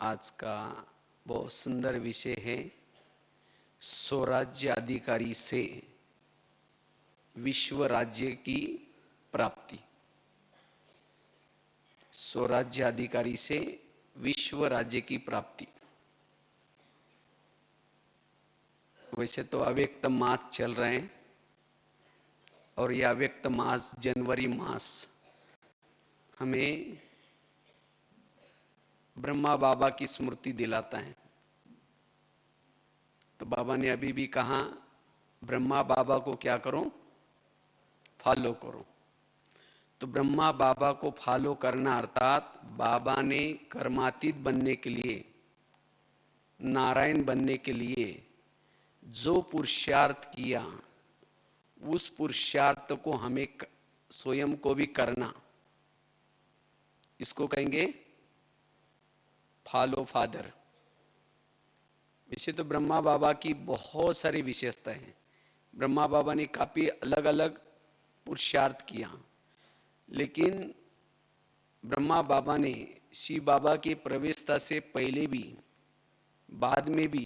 आज का बहुत सुंदर विषय है स्वराज्य अधिकारी से विश्व राज्य की प्राप्ति। स्वराज्य अधिकारी से विश्व राज्य की प्राप्ति। वैसे तो अव्यक्त मास चल रहे हैं और यह अव्यक्त मास जनवरी मास हमें ब्रह्मा बाबा की स्मृति दिलाता है। तो बाबा ने अभी भी कहा ब्रह्मा बाबा को क्या करो, फॉलो करो। तो ब्रह्मा बाबा को फॉलो करना अर्थात बाबा ने कर्मातीत बनने के लिए, नारायण बनने के लिए जो पुरुषार्थ किया उस पुरुषार्थ को हमें स्वयं को भी करना, इसको कहेंगे फॉलो फादर। वैसे तो ब्रह्मा बाबा की बहुत सारी विशेषताएं हैं। ब्रह्मा बाबा ने काफी अलग अलग पुरुषार्थ किया, लेकिन ब्रह्मा बाबा ने शिव बाबा की प्रवेशता से पहले भी बाद में भी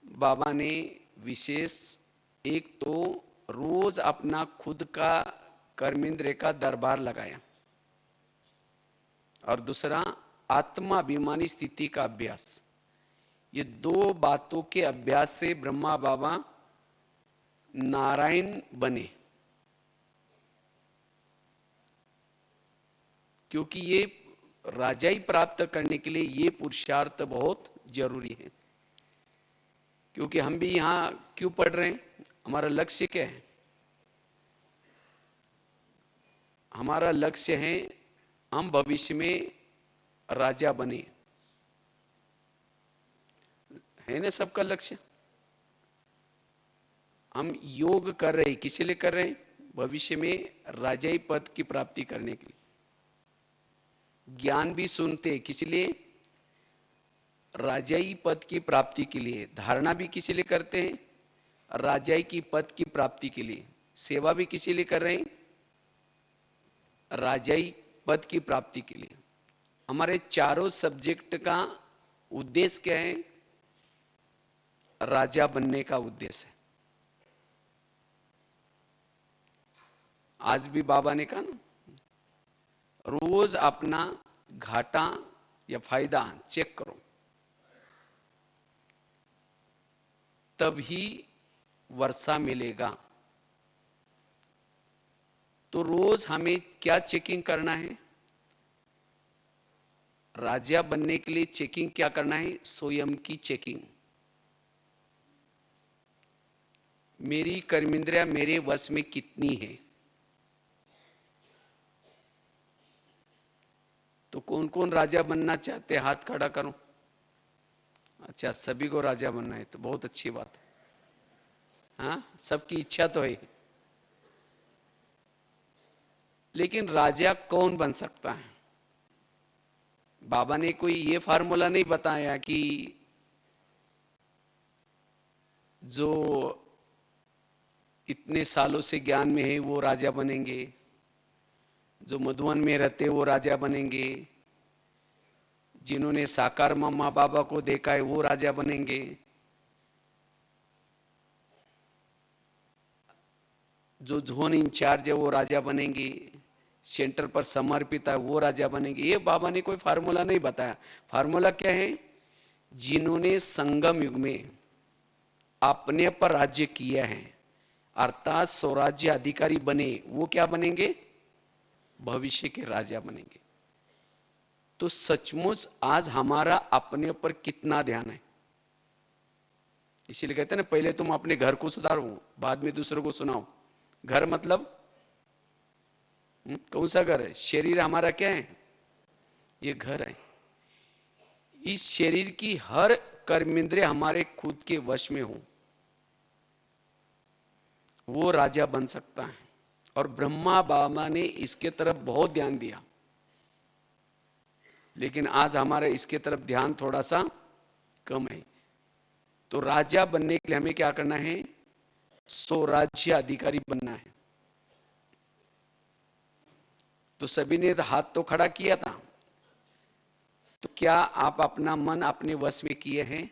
बाबा ने विशेष एक तो रोज अपना खुद का कर्मेंद्र का दरबार लगाया और दूसरा आत्माभिमानी स्थिति का अभ्यास। ये दो बातों के अभ्यास से ब्रह्मा बाबा नारायण बने, क्योंकि ये राजाई प्राप्त करने के लिए ये पुरुषार्थ बहुत जरूरी है। क्योंकि हम भी यहां क्यों पढ़ रहे हैं, हमारा लक्ष्य क्या है? हमारा लक्ष्य हम भविष्य में राजा बने, है ना सबका लक्ष्य। हम योग कर रहे हैं, किसी लिए कर रहे हैं? भविष्य में राजाई पद की प्राप्ति करने के लिए। ज्ञान भी सुनते किस लिए? राजाई पद की प्राप्ति के लिए। धारणा भी किसी लिए करते हैं? राजाई की पद की प्राप्ति के लिए। सेवा भी किसी लिए कर रहे हैं? राजाई पद की प्राप्ति के लिए। हमारे चारों सब्जेक्ट का उद्देश्य क्या है? राजा बनने का उद्देश्य है। आज भी बाबा ने कहा ना, रोज अपना घाटा या फायदा चेक करो, तभी वर्षा मिलेगा। तो रोज हमें क्या चेकिंग करना है? राजा बनने के लिए चेकिंग क्या करना है? स्वयं की चेकिंग। मेरी कर्मेंद्रिया मेरे वश में कितनी है? तो कौन कौन राजा बनना चाहते हैं? हाथ खड़ा करो। अच्छा, सभी को राजा बनना है, तो बहुत अच्छी बात है। हाँ, सबकी इच्छा तो है। लेकिन राजा कौन बन सकता है? बाबा ने कोई ये फार्मूला नहीं बताया कि जो इतने सालों से ज्ञान में है वो राजा बनेंगे, जो मधुवन में रहते वो राजा बनेंगे, जिन्होंने साकार माँ बाबा को देखा है वो राजा बनेंगे, जो जोन इंचार्ज है वो राजा बनेंगे, सेंटर पर समर्पित है वो राजा बनेंगे। ये बाबा ने कोई फार्मूला नहीं बताया। फार्मूला क्या है? जिन्होंने संगम युग में अपने पर राज्य किया है अर्थात स्वराज्य अधिकारी बने, वो क्या बनेंगे? भविष्य के राजा बनेंगे। तो सचमुच आज हमारा अपने पर कितना ध्यान है? इसीलिए कहते हैं ना, पहले तुम अपने घर को सुधारो, बाद में दूसरों को सुनाओ। घर मतलब कौन सा घर है? शरीर हमारा क्या है? ये घर है। इस शरीर की हर कर्मेंद्रिय हमारे खुद के वश में हो, वो राजा बन सकता है। और ब्रह्मा बाबा ने इसके तरफ बहुत ध्यान दिया, लेकिन आज हमारा इसके तरफ ध्यान थोड़ा सा कम है। तो राजा बनने के लिए हमें क्या करना है? स्वराज्य अधिकारी बनना है। तो सभी ने हाथ तो खड़ा किया था, तो क्या आप अपना मन अपने वश में किए हैं?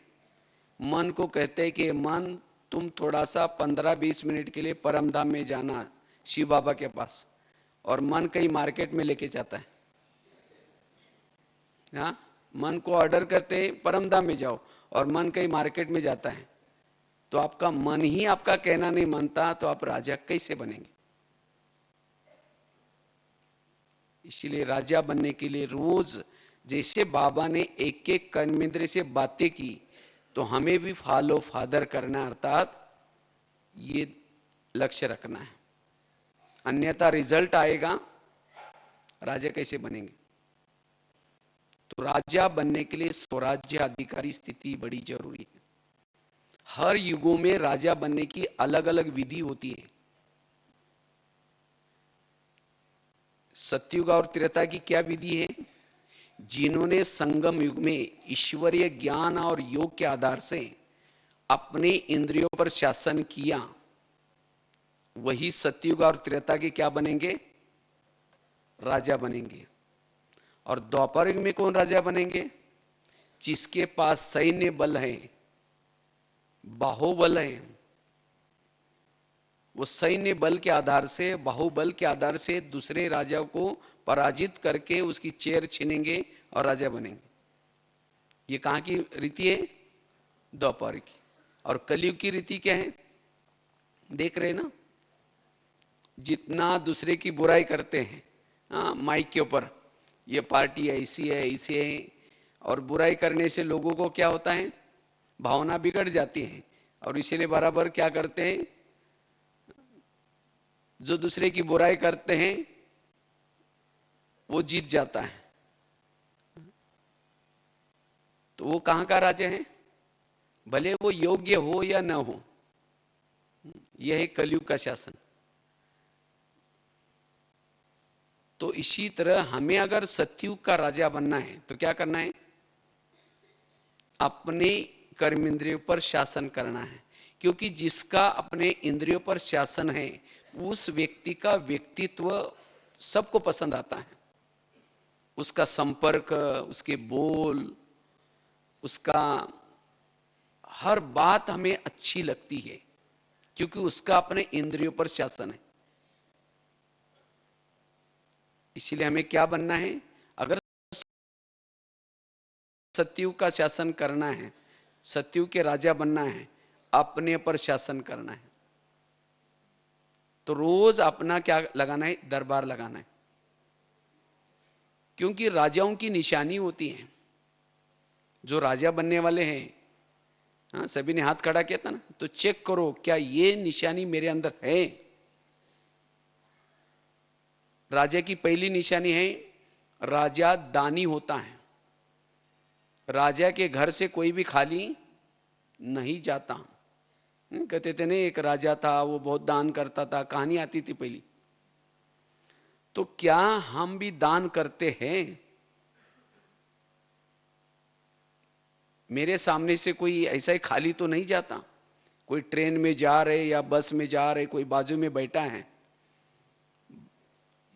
मन को कहते हैं कि मन, तुम थोड़ा सा 15-20 मिनट के लिए परमधाम में जाना, शिव बाबा के पास, और मन कहीं मार्केट में लेके जाता है। हाँ, मन को ऑर्डर करते हैं परमधाम में जाओ, और मन कहीं मार्केट में जाता है। तो आपका मन ही आपका कहना नहीं मानता, तो आप राजा कैसे बनेंगे? इसीलिए राजा बनने के लिए रोज, जैसे बाबा ने एक एक कर्मेंद्र से बातें की, तो हमें भी फॉलो फादर करना, अर्थात ये लक्ष्य रखना है। अन्यथा रिजल्ट आएगा, राजा कैसे बनेंगे? तो राजा बनने के लिए स्वराज्य अधिकारी स्थिति बड़ी जरूरी है। हर युगों में राजा बनने की अलग अलग विधि होती है। सतयुग और त्रेता की क्या विधि है? जिन्होंने संगम युग में ईश्वरीय ज्ञान और योग के आधार से अपने इंद्रियों पर शासन किया, वही सतयुग और त्रेता के क्या बनेंगे? राजा बनेंगे। और द्वापर युग में कौन राजा बनेंगे? जिसके पास सैन्य बल है, बाहुबल है, वो सैन्य बल के आधार से, बाहुबल के आधार से दूसरे राजा को पराजित करके उसकी चेयर छीनेंगे और राजा बनेंगे। ये कहां की रीति है? द्वापर की। और कलयुग की रीति क्या है? देख रहे ना, जितना दूसरे की बुराई करते हैं, हाँ, माइक के ऊपर, ये पार्टी ऐसी है, ऐसी है, और बुराई करने से लोगों को क्या होता है? भावना बिगड़ जाती है। और इसीलिए बराबर क्या करते हैं? जो दूसरे की बुराई करते हैं वो जीत जाता है। तो वो कहां का राजा है? भले वो योग्य हो या न हो, यह है कलयुग का शासन। तो इसी तरह हमें अगर सतयुग का राजा बनना है तो क्या करना है? अपने कर्म इंद्रियों पर शासन करना है। क्योंकि जिसका अपने इंद्रियों पर शासन है, उस व्यक्ति का व्यक्तित्व सबको पसंद आता है। उसका संपर्क, उसके बोल, उसका हर बात हमें अच्छी लगती है, क्योंकि उसका अपने इंद्रियों पर शासन है। इसलिए हमें क्या बनना है? अगर सतयुग का शासन करना है, सतयुग के राजा बनना है, अपने पर शासन करना है, तो रोज अपना क्या लगाना है? दरबार लगाना है। क्योंकि राजाओं की निशानी होती है। जो राजा बनने वाले हैं, हाँ, सभी ने हाथ खड़ा किया था ना, तो चेक करो क्या ये निशानी मेरे अंदर है। राजा की पहली निशानी है, राजा दानी होता है। राजा के घर से कोई भी खाली नहीं जाता। कहते थे नहीं, एक राजा था, वो बहुत दान करता था, कहानी आती थी पहली। तो क्या हम भी दान करते हैं? मेरे सामने से कोई ऐसा ही खाली तो नहीं जाता। कोई ट्रेन में जा रहे या बस में जा रहे, कोई बाजू में बैठा है,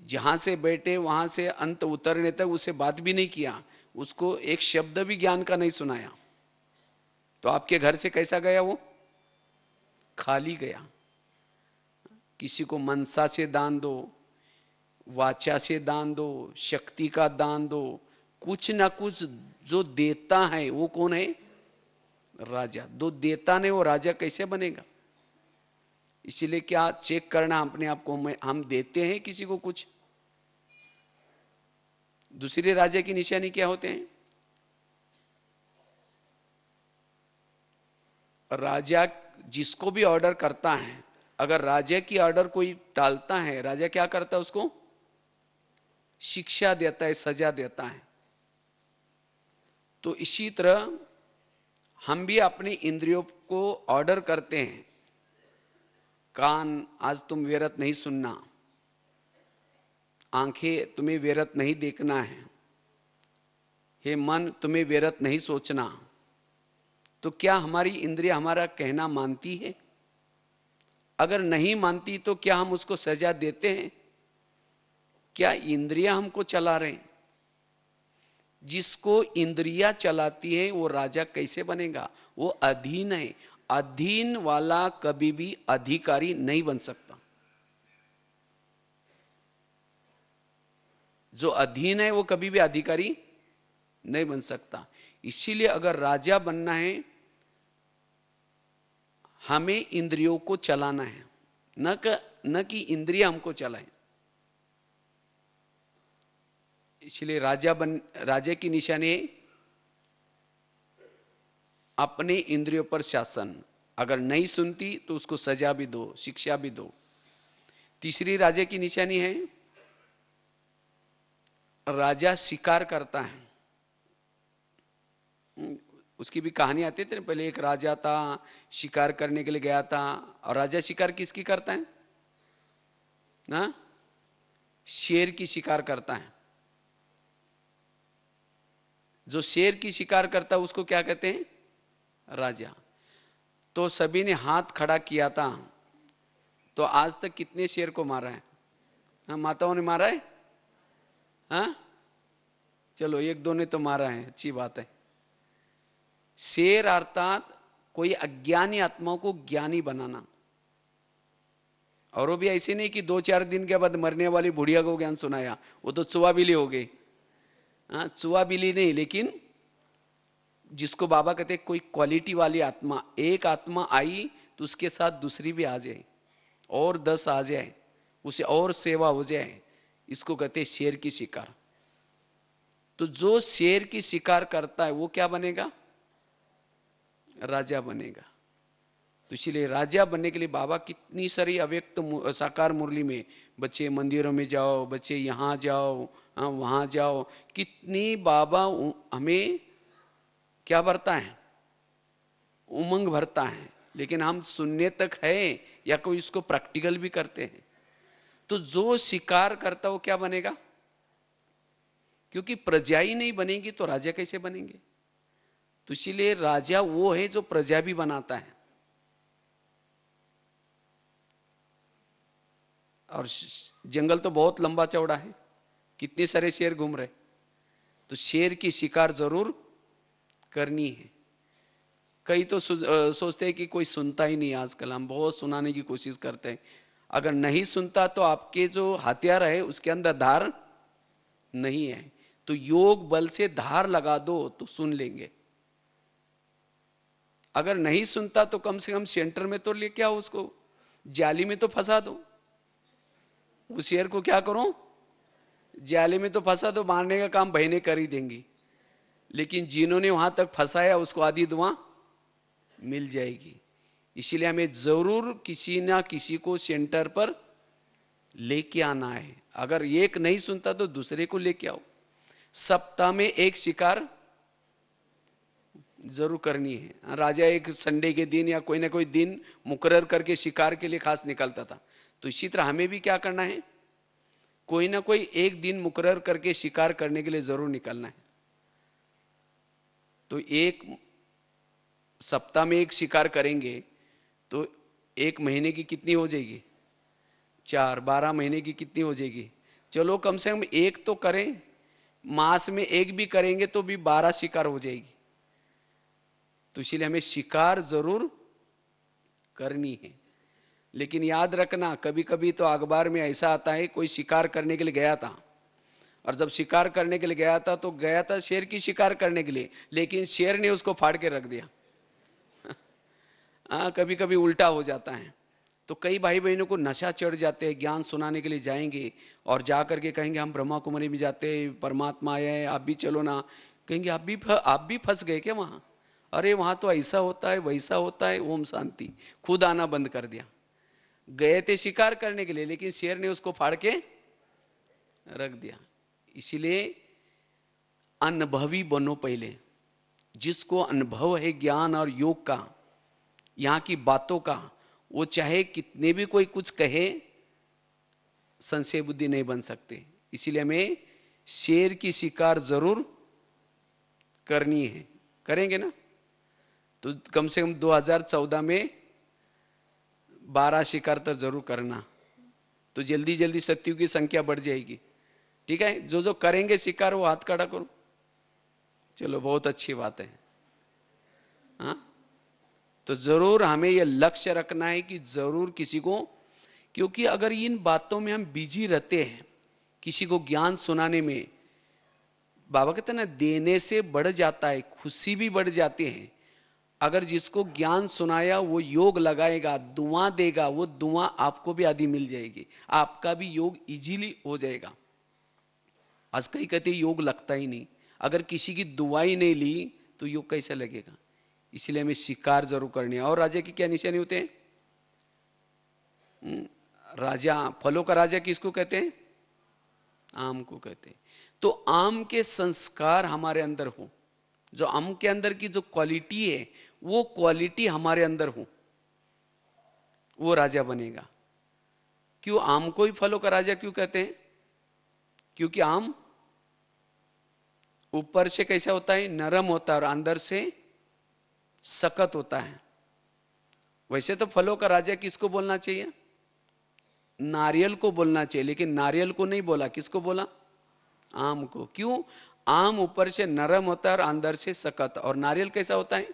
जहां से बैठे वहां से अंत उतरने तक उससे बात भी नहीं किया, उसको एक शब्द भी ज्ञान का नहीं सुनाया, तो आपके घर से कैसा गया? वो खाली गया। किसी को मनसा से दान दो, वाचा से दान दो, शक्ति का दान दो, कुछ ना कुछ जो देता है वो कौन है? राजा। जो देता नहीं वो राजा कैसे बनेगा? इसीलिए क्या चेक करना अपने आप को, हम देते हैं किसी को कुछ? दूसरे राजा की निशानी क्या होते हैं? राजा जिसको भी ऑर्डर करता है, अगर राजा की ऑर्डर कोई टालता है, राजा क्या करता है? उसको शिक्षा देता है, सजा देता है। तो इसी तरह हम भी अपनी इंद्रियों को ऑर्डर करते हैं। कान, आज तुम व्यर्थ नहीं सुनना। आंखें, तुम्हें व्यर्थ नहीं देखना है। हे मन, तुम्हें व्यर्थ नहीं सोचना। तो क्या हमारी इंद्रिय हमारा कहना मानती है? अगर नहीं मानती तो क्या हम उसको सजा देते हैं? क्या इंद्रियां हमको चला रहे हैं? जिसको इंद्रियां चलाती है वो राजा कैसे बनेगा? वो अधीन है। अधीन वाला कभी भी अधिकारी नहीं बन सकता। जो अधीन है वो कभी भी अधिकारी नहीं बन सकता। इसीलिए अगर राजा बनना है, हमें इंद्रियों को चलाना है, न कि इंद्रिय हमको चलाए। इसलिए राजा की निशानी है अपने इंद्रियों पर शासन। अगर नहीं सुनती तो उसको सजा भी दो, शिक्षा भी दो। तीसरी राजा की निशानी है राजा शिकार करता है। उसकी भी कहानी आती थी ना, पहले एक राजा था, शिकार करने के लिए गया था। और राजा शिकार किसकी करता है ना? शेर की शिकार करता है। जो शेर की शिकार करता है उसको क्या कहते हैं? राजा। तो सभी ने हाथ खड़ा किया था। तो आज तक कितने शेर को मारा है? हाँ, माताओं ने मारा है। हाँ, चलो एक दो ने तो मारा है, अच्छी बात है। शेर अर्थात कोई अज्ञानी आत्माओं को ज्ञानी बनाना। और वो भी ऐसे नहीं कि 2-4 दिन के बाद मरने वाली बुढ़िया को ज्ञान सुनाया, वो तो चुआ बिली हो गई। हाँ, चुआ बिली नहीं, लेकिन जिसको बाबा कहते कोई क्वालिटी वाली आत्मा। एक आत्मा आई तो उसके साथ दूसरी भी आ जाए, और 10 आ जाए, उसे और सेवा हो जाए। इसको कहते शेर की शिकार। तो जो शेर की शिकार करता है वो क्या बनेगा? राजा बनेगा। तो इसलिए राजा बनने के लिए बाबा कितनी सारी अव्यक्त साकार मुरली में, बच्चे मंदिरों में जाओ, बच्चे यहां जाओ, वहां जाओ, कितनी बाबा हमें क्या भरता है? उमंग भरता है। लेकिन हम सुनने तक है या कोई इसको प्रैक्टिकल भी करते हैं? तो जो शिकार करता वो क्या बनेगा? क्योंकि प्रजा ही नहीं बनेगी तो राजा कैसे बनेंगे? तो इसीलिए राजा वो है जो प्रजा भी बनाता है। और जंगल तो बहुत लंबा चौड़ा है, कितने सारे शेर घूम रहे। तो शेर की शिकार जरूर करनी है। कई तो सोचते हैं कि कोई सुनता ही नहीं। आजकल हम बहुत सुनाने की कोशिश करते हैं। अगर नहीं सुनता तो आपके जो हथियार है उसके अंदर धार नहीं है, तो योग बल से धार लगा दो तो सुन लेंगे। अगर नहीं सुनता तो कम से कम सेंटर में तो लेके आओ, उसको जाली में तो फंसा दो। उस शेर को क्या करो? जाली में तो फंसा दो, मारने का काम बहनें कर ही देंगी। लेकिन जिन्होंने वहां तक फंसाया उसको आधी दुआ मिल जाएगी। इसीलिए हमें जरूर किसी ना किसी को सेंटर पर लेके आना है। अगर एक नहीं सुनता तो दूसरे को लेके आओ। सप्ताह में एक शिकार जरूर करनी है। राजा एक संडे के दिन या कोई ना कोई दिन मुकर्रर करके शिकार के लिए खास निकलता था। तो इसी तरह हमें भी क्या करना है? कोई ना कोई एक दिन मुकर्रर करके शिकार करने के लिए जरूर निकलना है। तो एक सप्ताह में एक शिकार करेंगे तो एक महीने की कितनी हो जाएगी? 4, 12 महीने की कितनी हो जाएगी? चलो कम से कम एक तो करें। मास में एक भी करेंगे तो भी 12 शिकार हो जाएगी। तो इसीलिए हमें शिकार जरूर करनी है। लेकिन याद रखना, कभी कभी तो अखबार में ऐसा आता है कोई शिकार करने के लिए गया था, और जब शिकार करने के लिए गया था तो गया था शेर की शिकार करने के लिए, लेकिन शेर ने उसको फाड़ के रख दिया। कभी कभी उल्टा हो जाता है। तो कई भाई बहनों को नशा चढ़ जाते हैं, ज्ञान सुनाने के लिए जाएंगे और जाकर के कहेंगे हम ब्रह्मा कुमारी में जाते हैं, परमात्मा आया है, आप भी चलो ना। कहेंगे आप भी फंस गए क्या वहां? अरे वहां तो ऐसा होता है, वैसा होता है, ओम शांति। खुद आना बंद कर दिया। गए थे शिकार करने के लिए, लेकिन शेर ने उसको फाड़ के रख दिया। इसीलिए अनुभवी बनो पहले। जिसको अनुभव है ज्ञान और योग का, यहां की बातों का, वो चाहे कितने भी कोई कुछ कहे, संशय बुद्धि नहीं बन सकते। इसीलिए हमें शेर की शिकार जरूर करनी है। करेंगे ना? तो कम से कम 2014 में 12 शिकार तो जरूर करना। तो जल्दी जल्दी सत्यों की संख्या बढ़ जाएगी। ठीक है? जो जो करेंगे शिकार वो हाथ खड़ा करो। चलो बहुत अच्छी बात है। हाँ, तो जरूर हमें यह लक्ष्य रखना है कि जरूर किसी को, क्योंकि अगर इन बातों में हम बिजी रहते हैं, किसी को ज्ञान सुनाने में, बाबा कहते हैं ना, देने से बढ़ जाता है, खुशी भी बढ़ जाती है। अगर जिसको ज्ञान सुनाया वो योग लगाएगा, दुआ देगा, वो दुआ आपको भी आदि मिल जाएगी, आपका भी योग इजीली हो जाएगा। आज कई कहते योग लगता ही नहीं, अगर किसी की दुआ ही नहीं ली तो योग कैसे लगेगा। इसलिए हमें शिकार जरूर करनी है। और राजा की क्या निशानी होते हैं? राजा, फलों का राजा किसको कहते हैं? आम को कहते हैं। तो आम के संस्कार हमारे अंदर हो, जो आम के अंदर की जो क्वालिटी है वो क्वालिटी हमारे अंदर हो, वो राजा बनेगा। क्यों आम को ही फलों का राजा क्यों कहते हैं? क्योंकि आम ऊपर से कैसा होता है? नरम होता है, और अंदर से सख्त होता है। वैसे तो फलों का राजा किसको बोलना चाहिए? नारियल को बोलना चाहिए, लेकिन नारियल को नहीं बोला, किसको बोला? आम को। क्यों? आम ऊपर से नरम होता है और अंदर से सख्त, और नारियल कैसा होता है?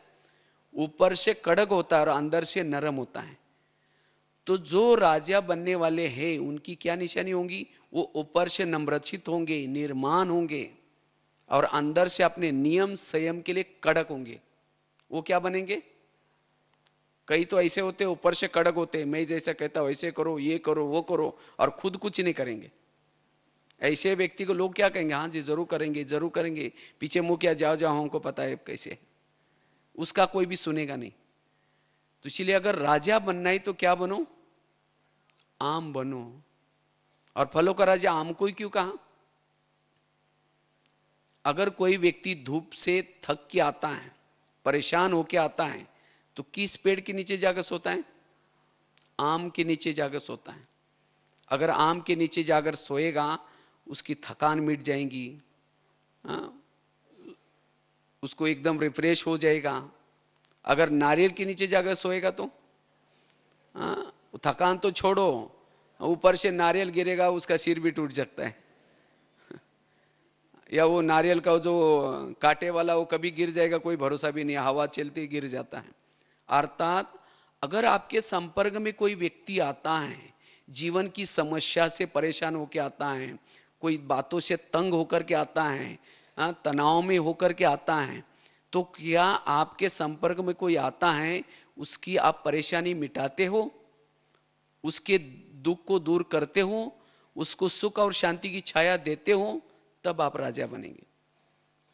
ऊपर से कड़क होता है और अंदर से नरम होता है। तो जो राजा बनने वाले हैं उनकी क्या निशानी होंगी? वो ऊपर से नम्रचित होंगे, निर्माण होंगे, और अंदर से अपने नियम संयम के लिए कड़क होंगे। वो क्या बनेंगे? कई तो ऐसे होते हैं ऊपर से कड़क होते हैं, मैं जैसा कहता हूं ऐसे करो, ये करो, वो करो, और खुद कुछ नहीं करेंगे। ऐसे व्यक्ति को लोग क्या कहेंगे? हाँ जी जरूर करेंगे, जरूर करेंगे, पीछे मुंह क्या, जाओ जाओ, हमको पता है कैसे। उसका कोई भी सुनेगा नहीं। तो इसलिए अगर राजा बनना है तो क्या बनो? आम बनो। और फलों का राजा आम को ही क्यों कहा? अगर कोई व्यक्ति धूप से थक के आता है, परेशान होके आता है, तो किस पेड़ के नीचे जाकर सोता है? आम के नीचे जाकर सोता है। अगर आम के नीचे जाकर सोएगा उसकी थकान मिट जाएगी, हाँ, उसको एकदम रिफ्रेश हो जाएगा। अगर नारियल के नीचे जाकर सोएगा तो हाँ, थकान तो छोड़ो, ऊपर से नारियल गिरेगा उसका सिर भी टूट सकता है। या वो नारियल का जो कांटे वाला वो कभी गिर जाएगा, कोई भरोसा भी नहीं, हवा चलती गिर जाता है। अर्थात अगर आपके संपर्क में कोई व्यक्ति आता है, जीवन की समस्या से परेशान होकर आता है, कोई बातों से तंग होकर के आता है, तनाव में होकर के आता है, तो क्या आपके संपर्क में कोई आता है, उसकी आप परेशानी मिटाते हो, उसके दुख को दूर करते हो, उसको सुख और शांति की छाया देते हो, तब आप राजा बनेंगे।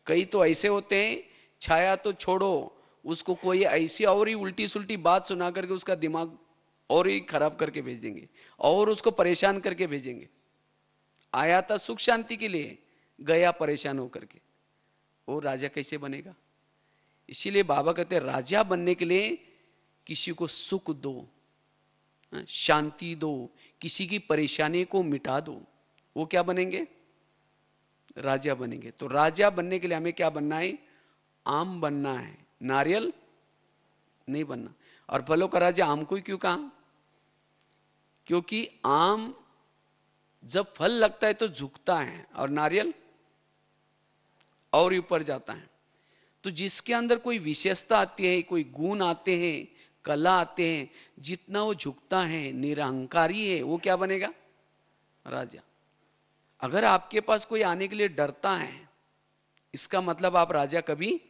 कई तो ऐसे होते हैं, छाया तो छोड़ो, उसको कोई ऐसी और ही उल्टी सुल्टी बात सुना करके उसका दिमाग और ही खराब करके भेज देंगे, और उसको परेशान करके भेजेंगे। आया था सुख शांति के लिए, गया परेशान होकर के। वो राजा कैसे बनेगा? इसीलिए बाबा कहते हैं राजा बनने के लिए किसी को सुख दो, शांति दो, किसी की परेशानी को मिटा दो, वो क्या बनेंगे? राजा बनेंगे। तो राजा बनने के लिए हमें क्या बनना है? आम बनना है, नारियल नहीं बनना। और फलों का राजा आम को ही क्यों कहा? क्योंकि आम जब फल लगता है तो झुकता है, और नारियल और ऊपर जाता है। तो जिसके अंदर कोई विशेषता आती है, कोई गुण आते हैं, कला आते हैं, जितना वो झुकता है, निरहंकारी है, वो क्या बनेगा? राजा। अगर आपके पास कोई आने के लिए डरता है, इसका मतलब आप राजा कभी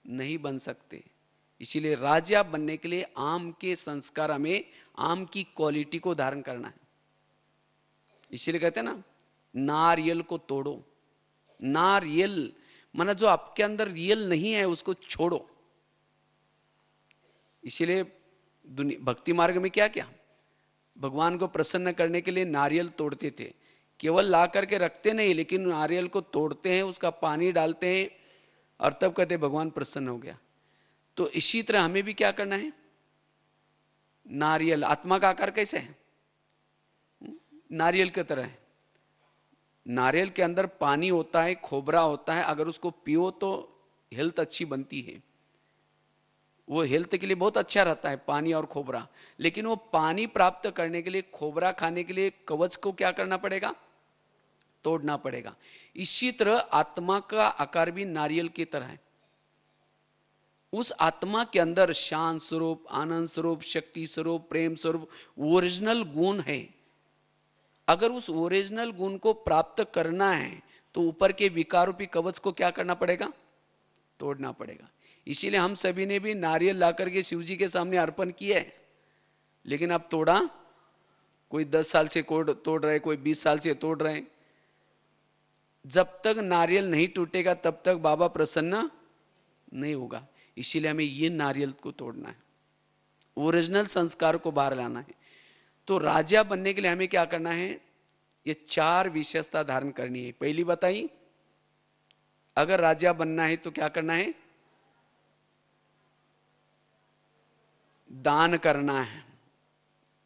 नहीं बन सकते। इसीलिए राजा बनने के लिए आम के संस्कार, हमें आम की क्वालिटी को धारण करना है। इसीलिए कहते हैं ना, नारियल को तोड़ो। नारियल माना जो आपके अंदर रियल नहीं है उसको छोड़ो। इसीलिए भक्ति मार्ग में क्या क्या, भगवान को प्रसन्न करने के लिए नारियल तोड़ते थे। केवल ला करके रखते नहीं, लेकिन नारियल को तोड़ते हैं, उसका पानी डालते हैं, और तब कहते भगवान प्रसन्न हो गया। तो इसी तरह हमें भी क्या करना है? नारियल, आत्मा का आकार कैसे है? नारियल की तरह है। नारियल के अंदर पानी होता है, खोबरा होता है, अगर उसको पियो तो हेल्थ अच्छी बनती है, वो हेल्थ के लिए बहुत अच्छा रहता है पानी और खोबरा। लेकिन वो पानी प्राप्त करने के लिए, खोबरा खाने के लिए कवच को क्या करना पड़ेगा? तोड़ना पड़ेगा। इसी तरह आत्मा का आकार भी नारियल की तरह है। उस आत्मा के अंदर शांत स्वरूप, आनंद स्वरूप, शक्ति स्वरूप, प्रेम स्वरूप ओरिजिनल गुण है। अगर उस ओरिजिनल गुण को प्राप्त करना है तो ऊपर के विकारूपी कवच को क्या करना पड़ेगा? तोड़ना पड़ेगा। इसीलिए हम सभी ने भी नारियल लाकर के शिव जी के सामने अर्पण किया है, लेकिन अब तोड़ा, कोई 10 साल से तोड़ रहे, कोई 20 साल से तोड़ रहे। जब तक नारियल नहीं टूटेगा तब तक बाबा प्रसन्न नहीं होगा। इसीलिए हमें ये नारियल को तोड़ना है, ओरिजिनल संस्कार को बाहर लाना है। तो राजा बनने के लिए हमें क्या करना है? ये 4 विशेषता धारण करनी है। पहली बताई, अगर राजा बनना है तो क्या करना है? दान करना है।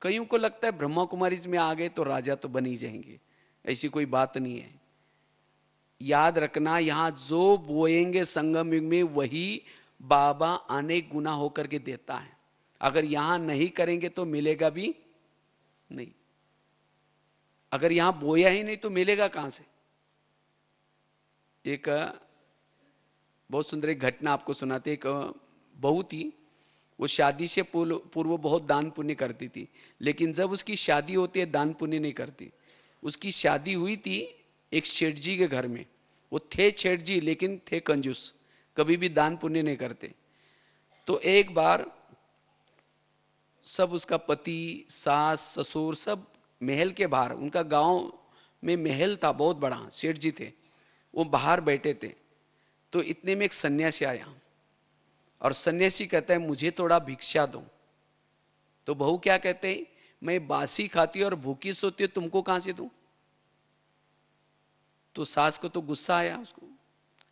कईयों को लगता है ब्रह्मा कुमारी में आ गए तो राजा तो बन ही जाएंगे, ऐसी कोई बात नहीं है। याद रखना, यहां जो बोएंगे संगम युग में वही बाबा अनेक गुना होकर के देता है। अगर यहां नहीं करेंगे तो मिलेगा भी नहीं। अगर यहां बोया ही नहीं तो मिलेगा कहां से? एक बहुत सुंदर एक घटना आपको सुनाते। एक बहू थी, वो शादी से पूर्व बहुत दान पुण्य करती थी, लेकिन जब उसकी शादी होती है दान पुण्य नहीं करती। उसकी शादी हुई थी एक सेठ जी के घर में। वो थे सेठ जी लेकिन थे कंजूस, कभी भी दान पुण्य नहीं करते। तो एक बार सब, उसका पति, सास, ससुर सब महल के बाहर, उनका गांव में महल था बहुत बड़ा, सेठ जी थे, वो बाहर बैठे थे। तो इतने में एक सन्यासी आया और सन्यासी कहता है मुझे थोड़ा भिक्षा दो। तो बहू क्या कहते हैं, मैं बासी खाती और भूखी सोती हूं, तुमको कहां से दूं? तो सास को तो गुस्सा आया उसको,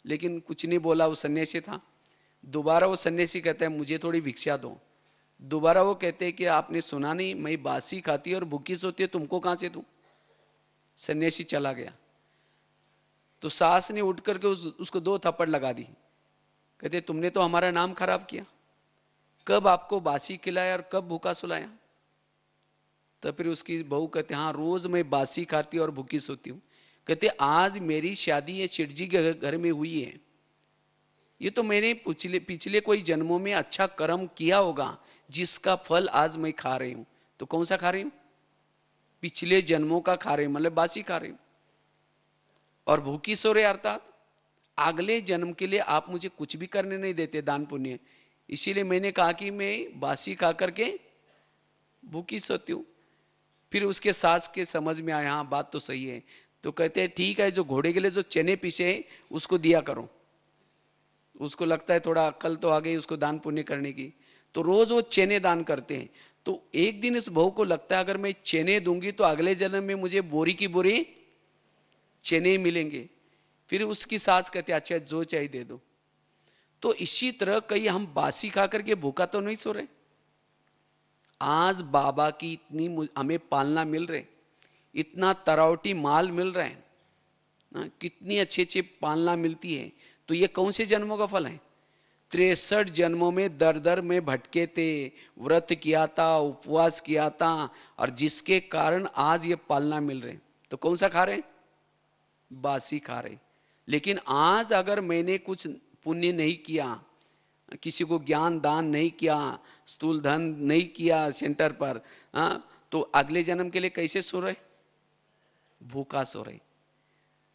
लेकिन कुछ नहीं बोला, वो सन्यासी था। दोबारा वो सन्यासी कहता है मुझे थोड़ी भिक्षा दो। दोबारा वो कहते हैं कि आपने सुना नहीं, मैं बासी खाती और भूखी सोती है, तुमको कहां से दूं? सन्यासी चला गया। तो सास ने उठ करके उसको 2 थप्पड़ लगा दी। कहते तुमने तो हमारा नाम खराब किया, कब आपको बासी खिलाया और कब भूखा सुलाया? तो फिर उसकी बहू कहते हाँ, रोज मैं बासी खाती और भूखी सोती हूं। कहते आज मेरी शादी ये सेठ जी के घर में हुई है, ये तो मैंने पिछले पिछले कोई जन्मों में अच्छा कर्म किया होगा जिसका फल आज मैं खा रही हूं। तो कौन सा खा रही हूं? पिछले जन्मों का खा रही हूं, मतलब बासी खा रही हूं। और भूखी सो रहे अर्थात अगले जन्म के लिए आप मुझे कुछ भी करने नहीं देते दान पुण्य। इसीलिए मैंने कहा कि मैं बासी खा करके भूखी सोती हूं। फिर उसके सास के समझ में आया हाँ बात तो सही है। तो कहते हैं ठीक है, जो घोड़े के लिए जो चने पीसे उसको दिया करो। उसको लगता है थोड़ा अक्ल तो आ गई उसको दान पुण्य करने की, तो रोज वो चने दान करते हैं। तो एक दिन इस बहू को लगता है अगर मैं चने दूंगी तो अगले जन्म में मुझे बोरी की बोरी चने मिलेंगे। फिर उसकी सास कहते अच्छा जो चाहिए दे दो। तो इसी तरह कहीं हम बासी खा करके भूखा तो नहीं सो रहे। आज बाबा की इतनी हमें पालना मिल रही, इतना तरावटी माल मिल रहा है, कितनी अच्छी अच्छी पालना मिलती है। तो ये कौन से जन्मों का फल है? 63 जन्मों में दर दर में भटके थे, व्रत किया था, उपवास किया था, और जिसके कारण आज ये पालना मिल रहे। तो कौन सा खा रहे? बासी खा रहे। लेकिन आज अगर मैंने कुछ पुण्य नहीं किया, किसी को ज्ञान दान नहीं किया, स्थूल धन नहीं किया सेंटर पर, तो अगले जन्म के लिए कैसे सो रहे? भूखा सो रहे।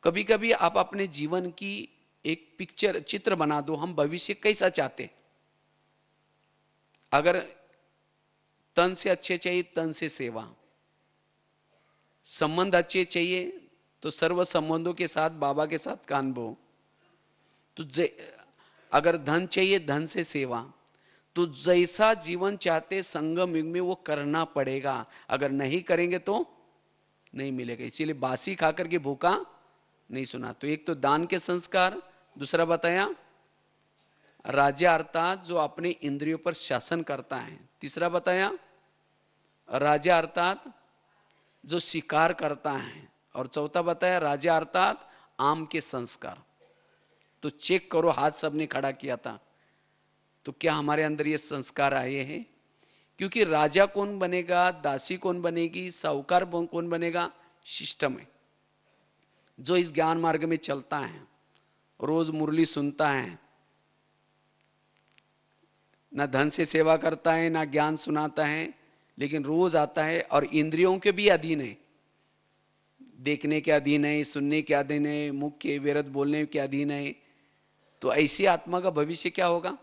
कभी कभी आप अपने जीवन की एक पिक्चर, चित्र बना दो, हम भविष्य कैसा चाहते। अगर तन से अच्छे चाहिए, तन से सेवा, संबंध अच्छे चाहिए तो सर्व संबंधों के साथ बाबा के साथ का अनुभव। तो अगर धन चाहिए, धन से सेवा। तो जैसा जीवन चाहते संगम युग में वो करना पड़ेगा, अगर नहीं करेंगे तो नहीं मिलेगा। इसीलिए बासी खाकर के भूखा नहीं सुना। तो एक तो दान के संस्कार, दूसरा बताया राजा अर्थात जो अपने इंद्रियों पर शासन करता है, तीसरा बताया राजा अर्थात जो शिकार करता है, और चौथा बताया राजा अर्थात आम के संस्कार। तो चेक करो, हाथ सबने खड़ा किया था, तो क्या हमारे अंदर ये संस्कार आए हैं? क्योंकि राजा कौन बनेगा, दासी कौन बनेगी, साहूकार कौन बनेगा, सिस्टम है। जो इस ज्ञान मार्ग में चलता है, रोज मुरली सुनता है, ना धन से सेवा करता है ना ज्ञान सुनाता है, लेकिन रोज आता है और इंद्रियों के भी अधीन है, देखने के अधीन है, सुनने के अधीन है, मुख के विरत बोलने के अधीन है, तो ऐसी आत्मा का भविष्य क्या होगा?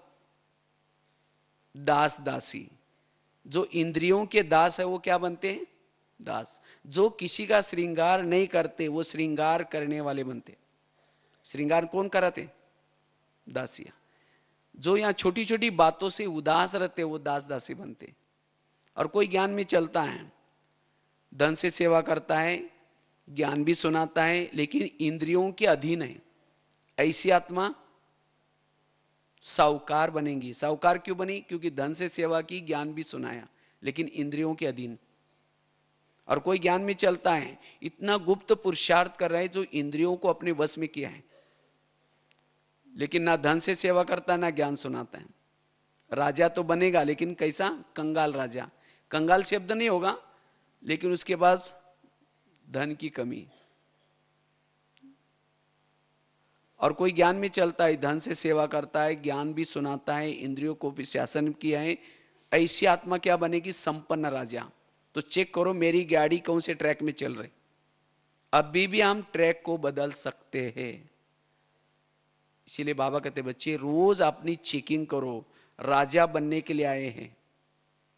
दास दासी। जो इंद्रियों के दास है वो क्या बनते हैं? दास। जो किसी का श्रृंगार नहीं करते वो श्रृंगार करने वाले बनते। श्रृंगार कौन कराते? दासियां। जो यहां छोटी छोटी बातों से उदास रहते वो दास दासी बनते। और कोई ज्ञान में चलता है, धन से सेवा करता है, ज्ञान भी सुनाता है, लेकिन इंद्रियों के अधीन है, ऐसी आत्मा साहूकार बनेंगी। साहूकार क्यों बनी? क्योंकि धन से सेवा की, ज्ञान भी सुनाया, लेकिन इंद्रियों के अधीन। और कोई ज्ञान में चलता है, इतना गुप्त पुरुषार्थ कर रहा है जो इंद्रियों को अपने वश में किया है, लेकिन ना धन से सेवा करता ना ज्ञान सुनाता है। राजा तो बनेगा, लेकिन कैसा? कंगाल राजा। कंगाल शब्द नहीं होगा, लेकिन उसके पास धन की कमी। और कोई ज्ञान में चलता है, धन से सेवा करता है, ज्ञान भी सुनाता है, इंद्रियों को भी शासन किया है, ऐसी आत्मा क्या बनेगी? संपन्न राजा। तो चेक करो मेरी गाड़ी कौन से ट्रैक में चल रही। अभी भी हम ट्रैक को बदल सकते हैं। इसीलिए बाबा कहते बच्चे रोज अपनी चेकिंग करो। राजा बनने के लिए आए हैं,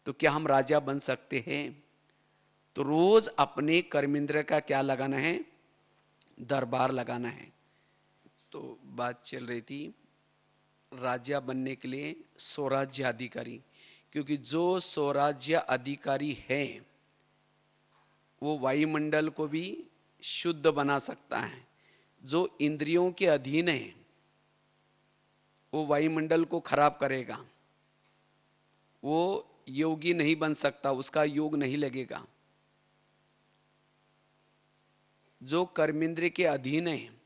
तो क्या हम राजा बन सकते हैं? तो रोज अपने कर्मेंद्र का क्या लगाना है? दरबार लगाना है। तो बात चल रही थी राजा बनने के लिए स्वराज्य अधिकारी, क्योंकि जो स्वराज्य अधिकारी है वो वायुमंडल को भी शुद्ध बना सकता है। जो इंद्रियों के अधीन है वो वायुमंडल को खराब करेगा, वो योगी नहीं बन सकता, उसका योग नहीं लगेगा। जो कर्मेंद्र के अधीन है,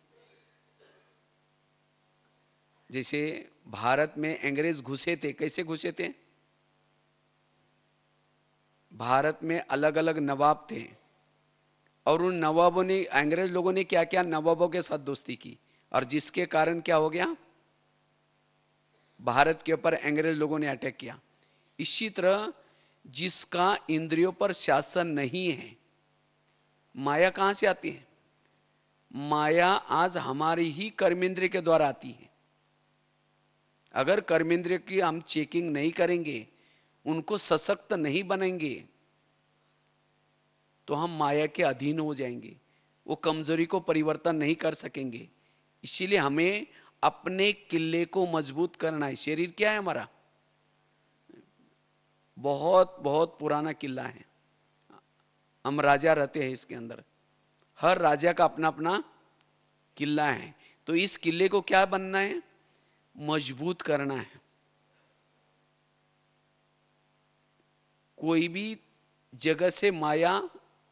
जैसे भारत में अंग्रेज घुसे थे, कैसे घुसे थे? भारत में अलग अलग नवाब थे, और उन नवाबों ने, अंग्रेज लोगों ने क्या क्या नवाबों के साथ दोस्ती की, और जिसके कारण क्या हो गया? भारत के ऊपर अंग्रेज लोगों ने अटैक किया। इसी तरह जिसका इंद्रियों पर शासन नहीं है, माया कहां से आती है? माया आज हमारी ही कर्मेंद्रिय के द्वारा आती है। अगर कर्मेंद्रिय की हम चेकिंग नहीं करेंगे, उनको सशक्त नहीं बनाएंगे, तो हम माया के अधीन हो जाएंगे, वो कमजोरी को परिवर्तन नहीं कर सकेंगे। इसीलिए हमें अपने किले को मजबूत करना है। शरीर क्या है हमारा? बहुत बहुत पुराना किला है। हम राजा रहते हैं इसके अंदर, हर राजा का अपना अपना किला है। तो इस किले को क्या बनना है? मजबूत करना है। कोई भी जगह से माया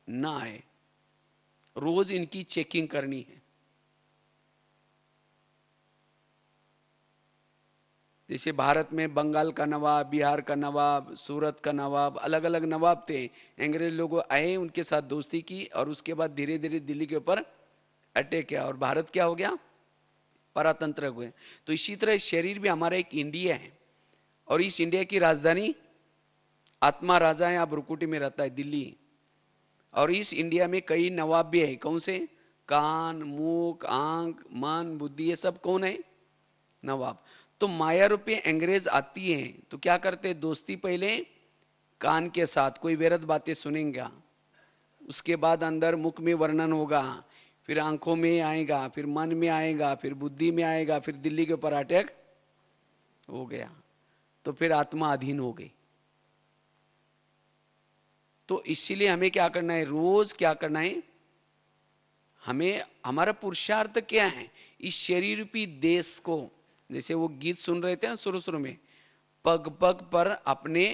ना आए, रोज इनकी चेकिंग करनी है। जैसे भारत में बंगाल का नवाब, बिहार का नवाब, सूरत का नवाब, अलग अलग नवाब थे। अंग्रेज लोग आए, उनके साथ दोस्ती की, और उसके बाद धीरे धीरे दिल्ली के ऊपर अटैक किया, और भारत क्या हो गया? परातंत्र हुए। तो इसी तरह शरीर भी हमारा एक इंडिया है, और इस इंडिया की राजधानी आत्मा राजा है, आप रुकुटी में रहता है, दिल्ली। और इस इंडिया में कई नवाब भी है। कौन से? कान, मुख, आंख, मन, बुद्धि, ये सब कौन है? नवाब। तो माया रूपी अंग्रेज आती है तो क्या करते? दोस्ती पहले कान के साथ, कोई व्यर्थ बातें सुनेंगे, उसके बाद अंदर मुख में वर्णन होगा, फिर आंखों में आएगा, फिर मन में आएगा, फिर बुद्धि में आएगा, फिर दिल्ली के ऊपर अटैक हो गया, तो फिर आत्मा अधीन हो गई। तो इसीलिए हमें क्या करना है? रोज क्या करना है? हमें, हमारा पुरुषार्थ क्या है? इस शरीर रूपी देश को, जैसे वो गीत सुन रहे थे ना शुरू शुरू में, पग पग पर अपने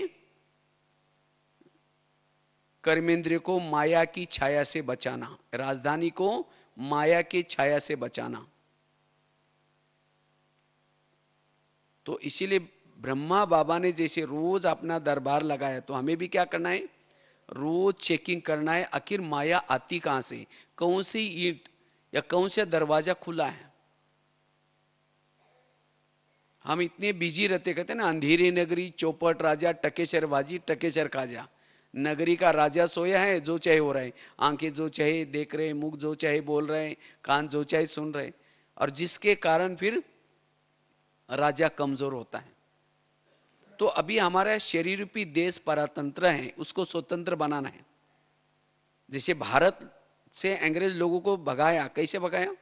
कर्मेंद्रिय को माया की छाया से बचाना, राजधानी को माया की छाया से बचाना। तो इसीलिए ब्रह्मा बाबा ने जैसे रोज अपना दरबार लगाया, तो हमें भी क्या करना है? रोज चेकिंग करना है, आखिर माया आती कहां से? कौन सी ईंट या कौन सा दरवाजा खुला है? हम इतने बिजी रहते, कहते ना अंधेरी नगरी चौपट राजा टकेसर बाजी टकेसर खाजा। नगरी का राजा सोया है, जो चाहे हो रहा है, आंखें जो चाहे देख रहे, मुख जो चाहे बोल रहे, कान जो चाहे सुन रहे, और जिसके कारण फिर राजा कमजोर होता है। तो अभी हमारा शरीर रूपी देश परतंत्र है, उसको स्वतंत्र बनाना है। जैसे भारत से अंग्रेज लोगों को भगाया, कैसे भगाया?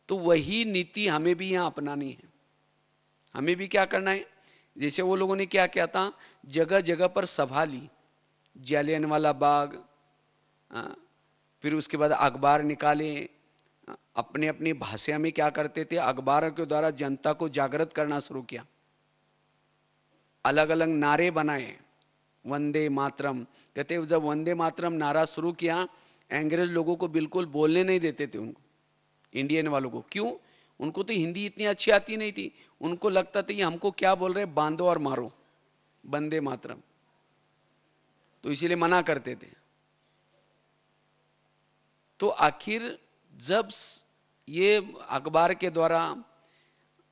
तो वही नीति हमें भी यहां अपनानी है। हमें भी क्या करना है? जैसे वो लोगों ने क्या किया था, जगह जगह पर सभा ली, जालियनवाला बाग, फिर उसके बाद अखबार निकाले, अपने अपनी भाषा में क्या करते थे, अखबारों के द्वारा जनता को जागृत करना शुरू किया, अलग अलग नारे बनाए, वंदे मातरम। कहते जब वंदे मातरम नारा शुरू किया, अंग्रेज लोगों को बिल्कुल बोलने नहीं देते थे, उनको इंडियन वालों को। क्यों? उनको तो हिंदी इतनी अच्छी आती नहीं थी, उनको लगता था ये हमको क्या बोल रहे, बांधो और मारो, वंदे मातरम, तो इसीलिए मना करते थे। तो आखिर जब ये अखबार के द्वारा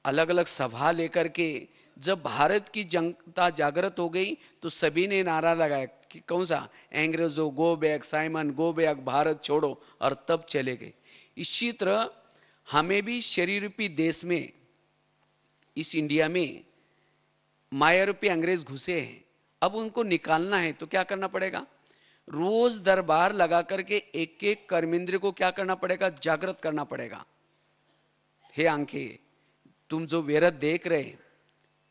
अलग अलग सभा लेकर के जब भारत की जनता जागृत हो गई, तो सभी ने नारा लगाया कि कौन सा, अंग्रेजों go back, Simon go back, Bharat छोड़ो, और तब चले गए। इसी तरह हमें भी शरीर रूपी देश में, इस इंडिया में माया रूपी अंग्रेज घुसे हैं, अब उनको निकालना है। तो क्या करना पड़ेगा? रोज दरबार लगा करके एक एक कर्मेंद्र को क्या करना पड़ेगा, जागृत करना पड़ेगा। हे आंखें, तुम जो व्यर्थ देख रहे,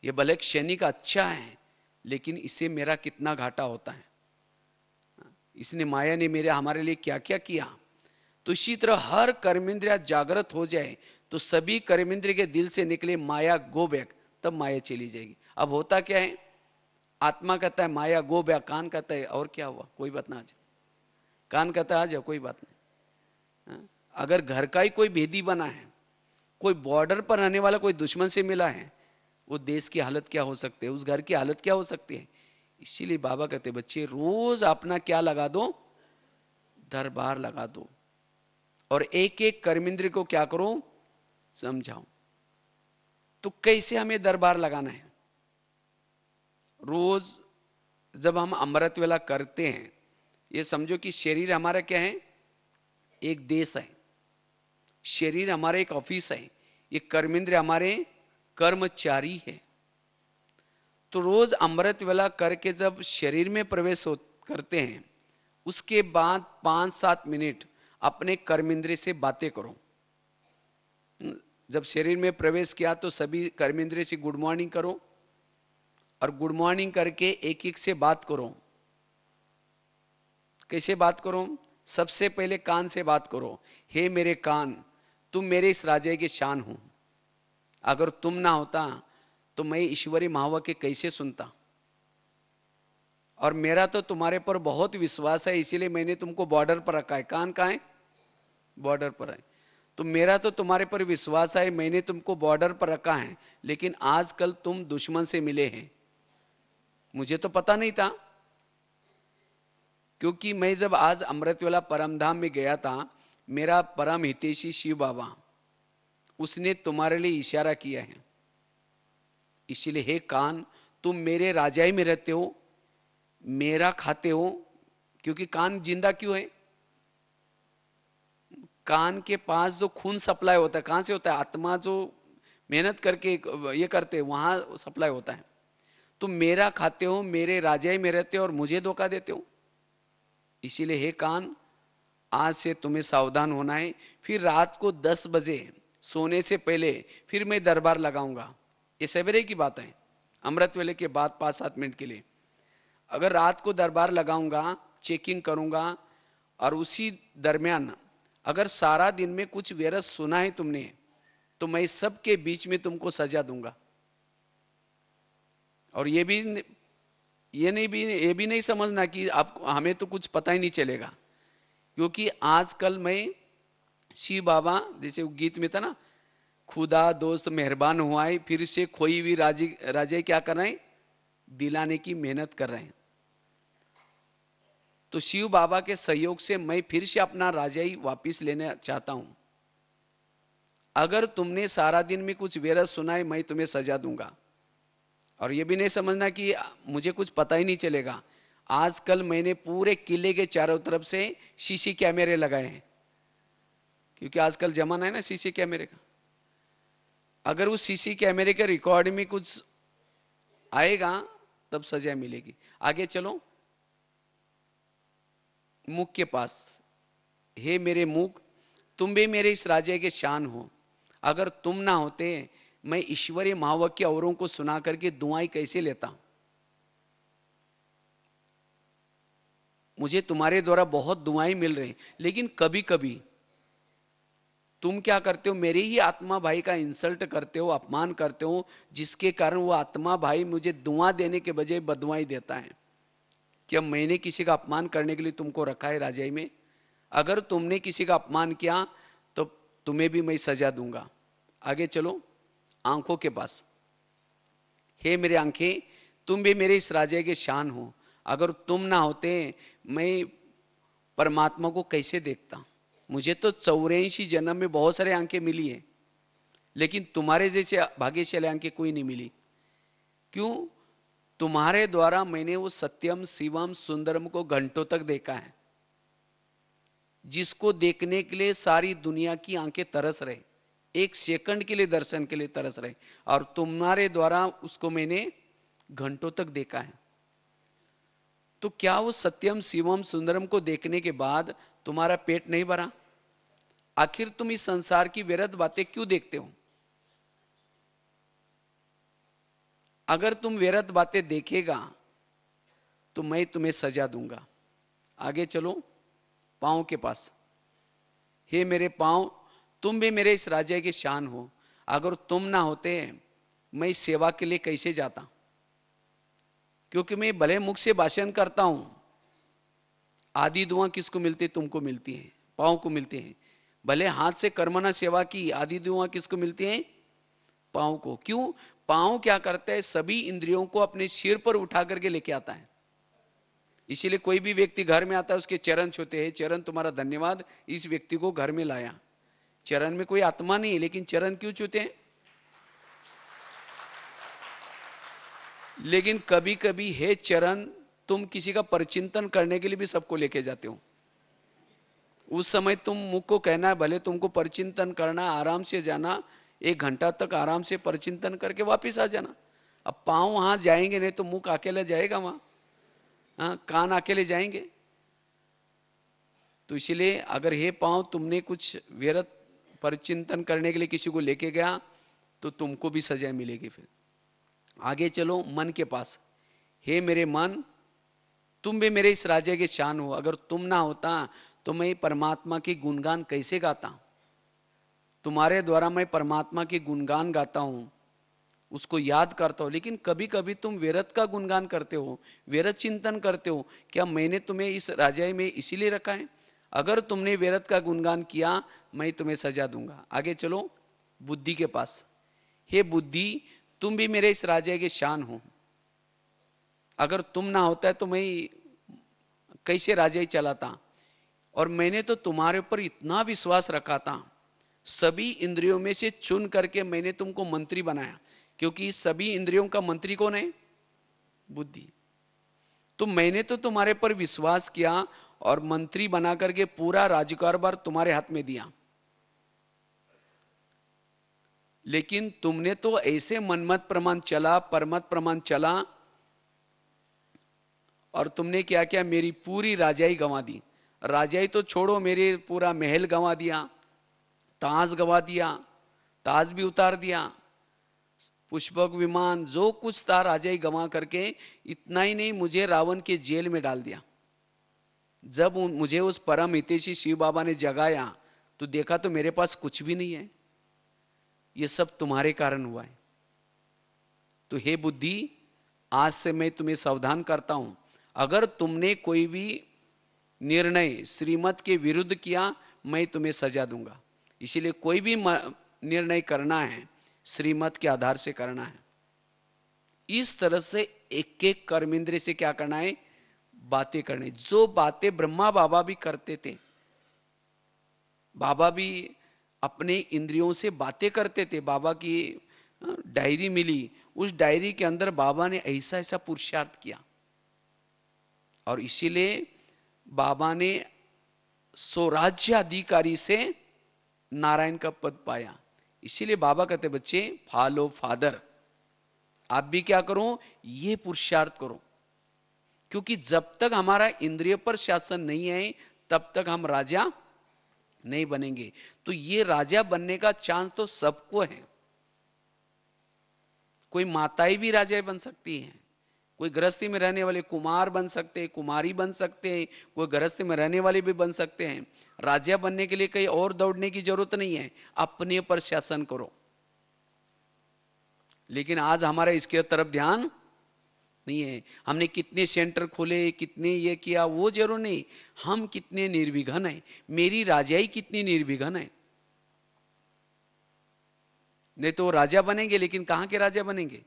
ये भले क्षणिक अच्छा है, लेकिन इससे मेरा कितना घाटा होता है, इसने माया ने मेरे हमारे लिए क्या क्या किया। तो इसी तरह हर कर्मेंद्रिय जागृत हो जाए, तो सभी कर्मेंद्रिय के दिल से निकले माया गो बैक, तब माया चली जाएगी। अब होता क्या है, आत्मा कहता है माया गो बैक, कान कहता है और क्या हुआ, कोई बात ना आ जाए, कान कहता है आ जाओ कोई बात नहीं। अगर घर का ही कोई भेदी बना है, कोई बॉर्डर पर रहने वाला कोई दुश्मन से मिला है, वो देश की हालत क्या हो सकती है, उस घर की हालत क्या हो सकती है। इसीलिए बाबा कहते बच्चे रोज अपना क्या लगा दो, दरबार लगा दो, और एक एक कर्मेंद्र को क्या करो, समझाओ। तो कैसे हमें दरबार लगाना है? रोज जब हम अमृत वेला करते हैं, ये समझो कि शरीर हमारा क्या है, एक देश है, शरीर हमारा एक ऑफिस है, ये कर्मेंद्र हमारे कर्मचारी है। तो रोज अमृत वेला करके जब शरीर में प्रवेश करते हैं, उसके बाद 5-7 मिनट अपने कर्मेंद्र से बातें करो। जब शरीर में प्रवेश किया तो सभी कर्मेंद्र से गुड मॉर्निंग करो, और गुड मॉर्निंग करके एक एक से बात करो। कैसे बात करो? सबसे पहले कान से बात करो, हे मेरे कान, तुम मेरे इस राज्य की शान हो, अगर तुम ना होता तो मैं ईश्वरी महावाक्य कैसे सुनता, और मेरा तो तुम्हारे पर बहुत विश्वास है, इसीलिए मैंने तुमको बॉर्डर पर रखा है। कान कहां है? बॉर्डर पर है। तो मेरा तो तुम्हारे पर विश्वास है, मैंने तुमको बॉर्डर पर रखा है, लेकिन आजकल तुम दुश्मन से मिले हैं, मुझे तो पता नहीं था। क्योंकि मैं जब आज अमृतवेला परमधाम में गया था, मेरा परम हितैषी शिव बाबा, उसने तुम्हारे लिए इशारा किया है। इसीलिए हे कान, तुम मेरे राजाई में रहते हो, मेरा खाते हो। क्योंकि कान जिंदा क्यों है? कान के पास जो खून सप्लाई होता है, कहां से होता है? आत्मा जो मेहनत करके ये करते हैं, वहां सप्लाई होता है। तुम मेरा खाते हो, मेरे राजाई में रहते हो, और मुझे धोखा देते हो। इसीलिए हे कान, आज से तुम्हें सावधान होना है। फिर रात को 10 बजे सोने से पहले फिर मैं दरबार लगाऊंगा। ये सवेरे की बात है, अमृत वेले के बाद 5-7 मिनट के लिए। अगर रात को दरबार लगाऊंगा, चेकिंग करूंगा, और उसी दरमियान अगर सारा दिन में कुछ व्यर्थ सुना है तुमने, तो मैं सबके बीच में तुमको सजा दूंगा। और ये भी नहीं समझना कि आप हमें तो कुछ पता ही नहीं चलेगा। क्योंकि आजकल मैं शिव बाबा, जैसे वो गीत में था ना, खुदा दोस्त मेहरबान हुआ है, फिर से खोई हुई राजे क्या कर रहे हैं, दिलाने की मेहनत कर रहे हैं। तो शिव बाबा के सहयोग से मैं फिर से अपना राजाई वापिस लेना चाहता हूं। अगर तुमने सारा दिन में कुछ व्यर्थ सुनाए, मैं तुम्हें सजा दूंगा। और यह भी नहीं समझना कि मुझे कुछ पता ही नहीं चलेगा। आजकल मैंने पूरे किले के चारों तरफ से सीसी कैमरे लगाए हैं, क्योंकि आजकल जमाना है ना सीसी कैमरे का। अगर उस सीसी कैमरे के रिकॉर्ड में कुछ आएगा तब सजा मिलेगी। आगे चलो मुख के पास। हे मेरे मुख, तुम भी मेरे इस राज्य के शान हो। अगर तुम ना होते मैं ईश्वरीय महावाक्य औरों को सुना करके दुआएं कैसे लेता। मुझे तुम्हारे द्वारा बहुत दुआएं मिल रही, लेकिन कभी कभी तुम क्या करते हो, मेरे ही आत्मा भाई का इंसल्ट करते हो, अपमान करते हो, जिसके कारण वो आत्मा भाई मुझे दुआ देने के बजाय बदुआई देता है। क्या मैंने किसी का अपमान करने के लिए तुमको रखा है राजाई में? अगर तुमने किसी का अपमान किया तो तुम्हें भी मैं सजा दूंगा। आगे चलो आंखों के पास। हे मेरे आंखें, तुम भी मेरे इस राज्य के शान हो। अगर तुम ना होते मैं परमात्मा को कैसे देखता। मुझे तो 84 जन्म में बहुत सारे आंखें मिली है, लेकिन तुम्हारे जैसे भाग्यशाली आंखें कोई नहीं मिली। क्यों? तुम्हारे द्वारा मैंने वो सत्यम शिवम सुंदरम को घंटों तक देखा है, जिसको देखने के लिए सारी दुनिया की आंखें तरस रहे, एक सेकंड के लिए दर्शन के लिए तरस रहे, और तुम्हारे द्वारा उसको मैंने घंटों तक देखा है। तो क्या वो सत्यम शिवम सुंदरम को देखने के बाद तुम्हारा पेट नहीं भरा? आखिर तुम इस संसार की व्यर्थ बातें क्यों देखते हो? अगर तुम व्यर्थ बातें देखेगा तो मैं तुम्हें सजा दूंगा। आगे चलो पांव के पास। हे मेरे पांव, तुम भी मेरे इस राज्य के शान हो। अगर तुम ना होते मैं इस सेवा के लिए कैसे जाता? क्योंकि मैं भले मुख से भाषण करता हूं, आधी दुआ किसको मिलती? तुमको मिलती है, पांव को मिलती है। भले हाथ से कर्मना सेवा की, आधी दुआ किसको मिलती है? पांव को। क्यों? पांव क्या करता है? सभी इंद्रियों को अपने सिर पर उठा करके लेके आता है। इसीलिए कोई भी व्यक्ति घर में आता है उसके चरण छूते हैं, चरण तुम्हारा धन्यवाद, इस व्यक्ति को घर में लाया। चरण में कोई आत्मा नहीं है, लेकिन चरण क्यों छूते हैं? लेकिन कभी कभी हे चरण, तुम किसी का परिचिंतन करने के लिए भी सबको लेके जाते हो। उस समय तुम मुख को कहना है, भले तुमको परिचिंतन करना, आराम से जाना, 1 घंटा तक आराम से परिचिंतन करके वापिस आ जाना। अब पांव वहां जाएंगे नहीं तो मुख अकेला जाएगा वहां, हाँ, कान अकेले जाएंगे। तो इसलिए अगर हे पांव तुमने कुछ व्यर्थ परिचिंतन करने के लिए किसी को लेके गया तो तुमको भी सजा मिलेगी। फिर आगे चलो मन के पास। हे मेरे मन, तुम भी मेरे इस राज्य के शान हो। अगर तुम ना होता तो मैं परमात्मा की गुणगान कैसे गाता? तुम्हारे द्वारा मैं परमात्मा की गुणगान गाता हूं, उसको याद करता हूं। लेकिन कभी कभी तुम व्यर्थ का गुणगान करते हो, व्यर्थ चिंतन करते हो। क्या मैंने तुम्हें इस राज्य में इसीलिए रखा है? अगर तुमने व्यर्थ का गुणगान किया मैं तुम्हें सजा दूंगा। आगे चलो बुद्धि के पास। हे बुद्धि, तुम भी मेरे इस राज्य के शान हो। अगर तुम ना होता है तो मैं कैसे राज्य चलाता? और मैंने तो तुम्हारे ऊपर इतना विश्वास रखा था, सभी इंद्रियों में से चुन करके मैंने तुमको मंत्री बनाया। क्योंकि सभी इंद्रियों का मंत्री कौन है? बुद्धि। तो मैंने तो तुम्हारे पर विश्वास किया और मंत्री बना करके पूरा राज्यकारभार तुम्हारे हाथ में दिया। लेकिन तुमने तो ऐसे मनमत प्रमाण चला, परमत प्रमाण चला, और तुमने क्या किया? मेरी पूरी राजाई गंवा दी। राजाई तो छोड़ो, मेरे पूरा महल गंवा दिया, ताज गंवा दिया, ताज भी उतार दिया, पुष्पक विमान जो कुछ था राजाई गंवा करके। इतना ही नहीं, मुझे रावण के जेल में डाल दिया। जब मुझे उस परम हितैषी शिव बाबा ने जगाया तो देखा तो मेरे पास कुछ भी नहीं है। ये सब तुम्हारे कारण हुआ है। तो हे बुद्धि, आज से मैं तुम्हें सावधान करता हूं, अगर तुमने कोई भी निर्णय श्रीमत के विरुद्ध किया मैं तुम्हें सजा दूंगा। इसीलिए कोई भी निर्णय करना है श्रीमत के आधार से करना है। इस तरह से एक एक कर्मेंद्रिय से क्या करना है? बातें करने, जो बातें ब्रह्मा बाबा भी करते थे। बाबा भी अपने इंद्रियों से बातें करते थे। बाबा की डायरी मिली, उस डायरी के अंदर बाबा ने ऐसा ऐसा पुरुषार्थ किया, और इसीलिए बाबा ने स्वराज्य अधिकारी से नारायण का पद पाया। इसीलिए बाबा कहते बच्चे फॉलो फादर, आप भी क्या करो, ये पुरुषार्थ करो, क्योंकि जब तक हमारा इंद्रिय पर शासन नहीं है तब तक हम राजा नहीं बनेंगे। तो ये राजा बनने का चांस तो सबको है। कोई माताएं भी राजा बन सकती हैं, कोई गृहस्थी में रहने वाले कुमार बन सकते हैं, कुमारी बन सकते हैं, कोई गृहस्थी में रहने वाले भी बन सकते हैं। राजा बनने के लिए कहीं और दौड़ने की जरूरत नहीं है, अपने पर शासन करो। लेकिन आज हमारा इसके तरफ ध्यान नहीं है। हमने कितने सेंटर खोले, कितने ये किया, वो जरूर नहीं, हम कितने निर्विघ्न हैं, मेरी राजाई कितनी निर्विघ्न है। नहीं तो राजा बनेंगे, लेकिन कहां के राजा बनेंगे।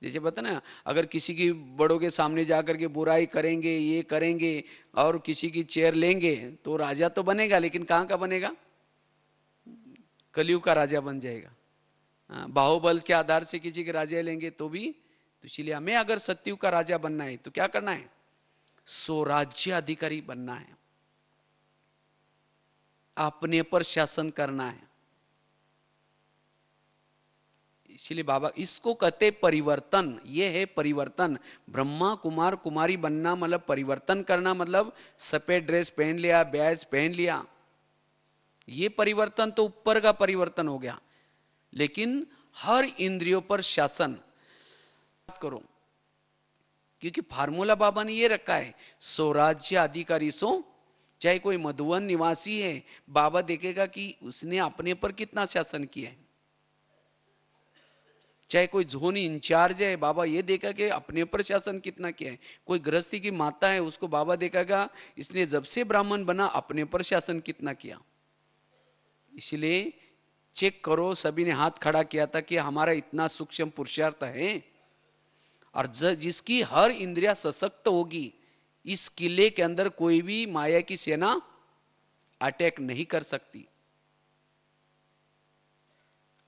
जैसे बता ना, अगर किसी की बड़ों के सामने जाकर के बुराई करेंगे, ये करेंगे और किसी की चेयर लेंगे तो राजा तो बनेगा, लेकिन कहां का बनेगा, कलयुग का राजा बन जाएगा। बाहुबल के आधार से किसी के राजा लेंगे तो भी, तो इसलिए हमें अगर सत्युग का राजा बनना है तो क्या करना है, स्वराज्य अधिकारी बनना है, अपने पर शासन करना है। इसलिए बाबा इसको कहते परिवर्तन, ये है परिवर्तन। ब्रह्मा कुमार कुमारी बनना मतलब परिवर्तन करना, मतलब सफेद ड्रेस पहन लिया, बैज पहन लिया, ये परिवर्तन तो ऊपर का परिवर्तन हो गया। लेकिन हर इंद्रियों पर शासन करो, क्योंकि फार्मूला बाबा ने ये रखा है, स्वराज्य अधिकारी सो, चाहे कोई मधुवन निवासी है, बाबा देखेगा कि उसने अपने पर कितना शासन किया है। चाहे कोई जोन इंचार्ज है, बाबा ये देखा कि अपने पर शासन कितना किया है। कोई गृहस्थी की माता है, उसको बाबा देखेगा इसने जब से ब्राह्मण बना अपने पर शासन कितना किया। इसलिए चेक करो, सभी ने हाथ खड़ा किया था कि हमारा इतना सूक्ष्म पुरुषार्थ है, और जिसकी हर इंद्रिया सशक्त होगी, इस किले के अंदर कोई भी माया की सेना अटैक नहीं कर सकती।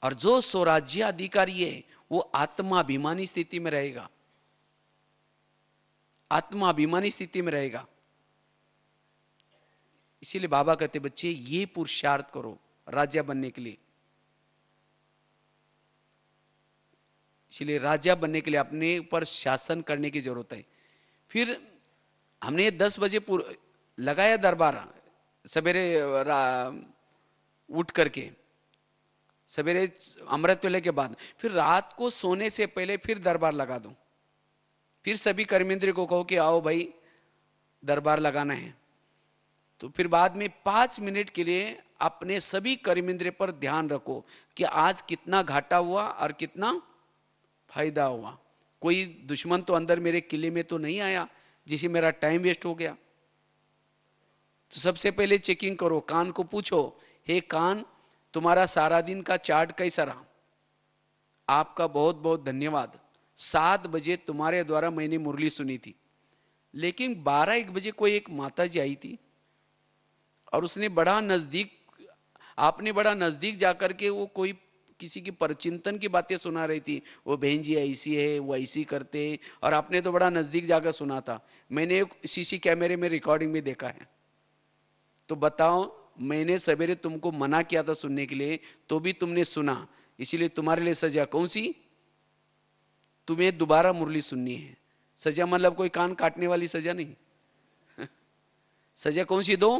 और जो स्वराज्य अधिकारी है वो आत्माभिमानी स्थिति में रहेगा, आत्माभिमानी स्थिति में रहेगा। इसीलिए बाबा कहते बच्चे ये पुरुषार्थ करो राजा बनने के लिए। इसलिए राजा बनने के लिए अपने पर शासन करने की जरूरत है। फिर हमने 10 बजे लगाया दरबार, सवेरे उठ करके, सवेरे अमृत वेले के बाद, फिर रात को सोने से पहले फिर दरबार लगा दो। फिर सभी कर्मेंद्र को कहो कि आओ भाई दरबार लगाना है। तो फिर बाद में 5 मिनट के लिए अपने सभी कर्मेंद्र पर ध्यान रखो कि आज कितना घाटा हुआ और कितना फायदा हुआ। कोई दुश्मन तो अंदर मेरे किले में तो नहीं आया जिसे मेरा टाइम वेस्ट हो गया। तो सबसे पहले चेकिंग करो, कान को पूछो, हे कान तुम्हारा सारा दिन का चार्ट कैसा रहा, आपका बहुत बहुत धन्यवाद। 7 बजे तुम्हारे द्वारा मैंने मुरली सुनी थी, लेकिन 12-1 बजे कोई एक माता जी आई थी और उसने बड़ा नजदीक, आपने बड़ा नजदीक जाकर के वो कोई किसी की परचिंतन की बातें सुना रही थी, वो बहन जी ऐसी है, वो ऐसी करते, और आपने तो बड़ा नजदीक जाकर सुना था। मैंने सीसी कैमरे में रिकॉर्डिंग में देखा है। तो बताओ, मैंने सवेरे तुमको मना किया था सुनने के लिए, तो भी तुमने सुना, इसीलिए तुम्हारे लिए सजा कौन सी, तुम्हें दोबारा मुरली सुननी है। सजा मतलब कोई कान काटने वाली सजा नहीं सजा कौन सी दो,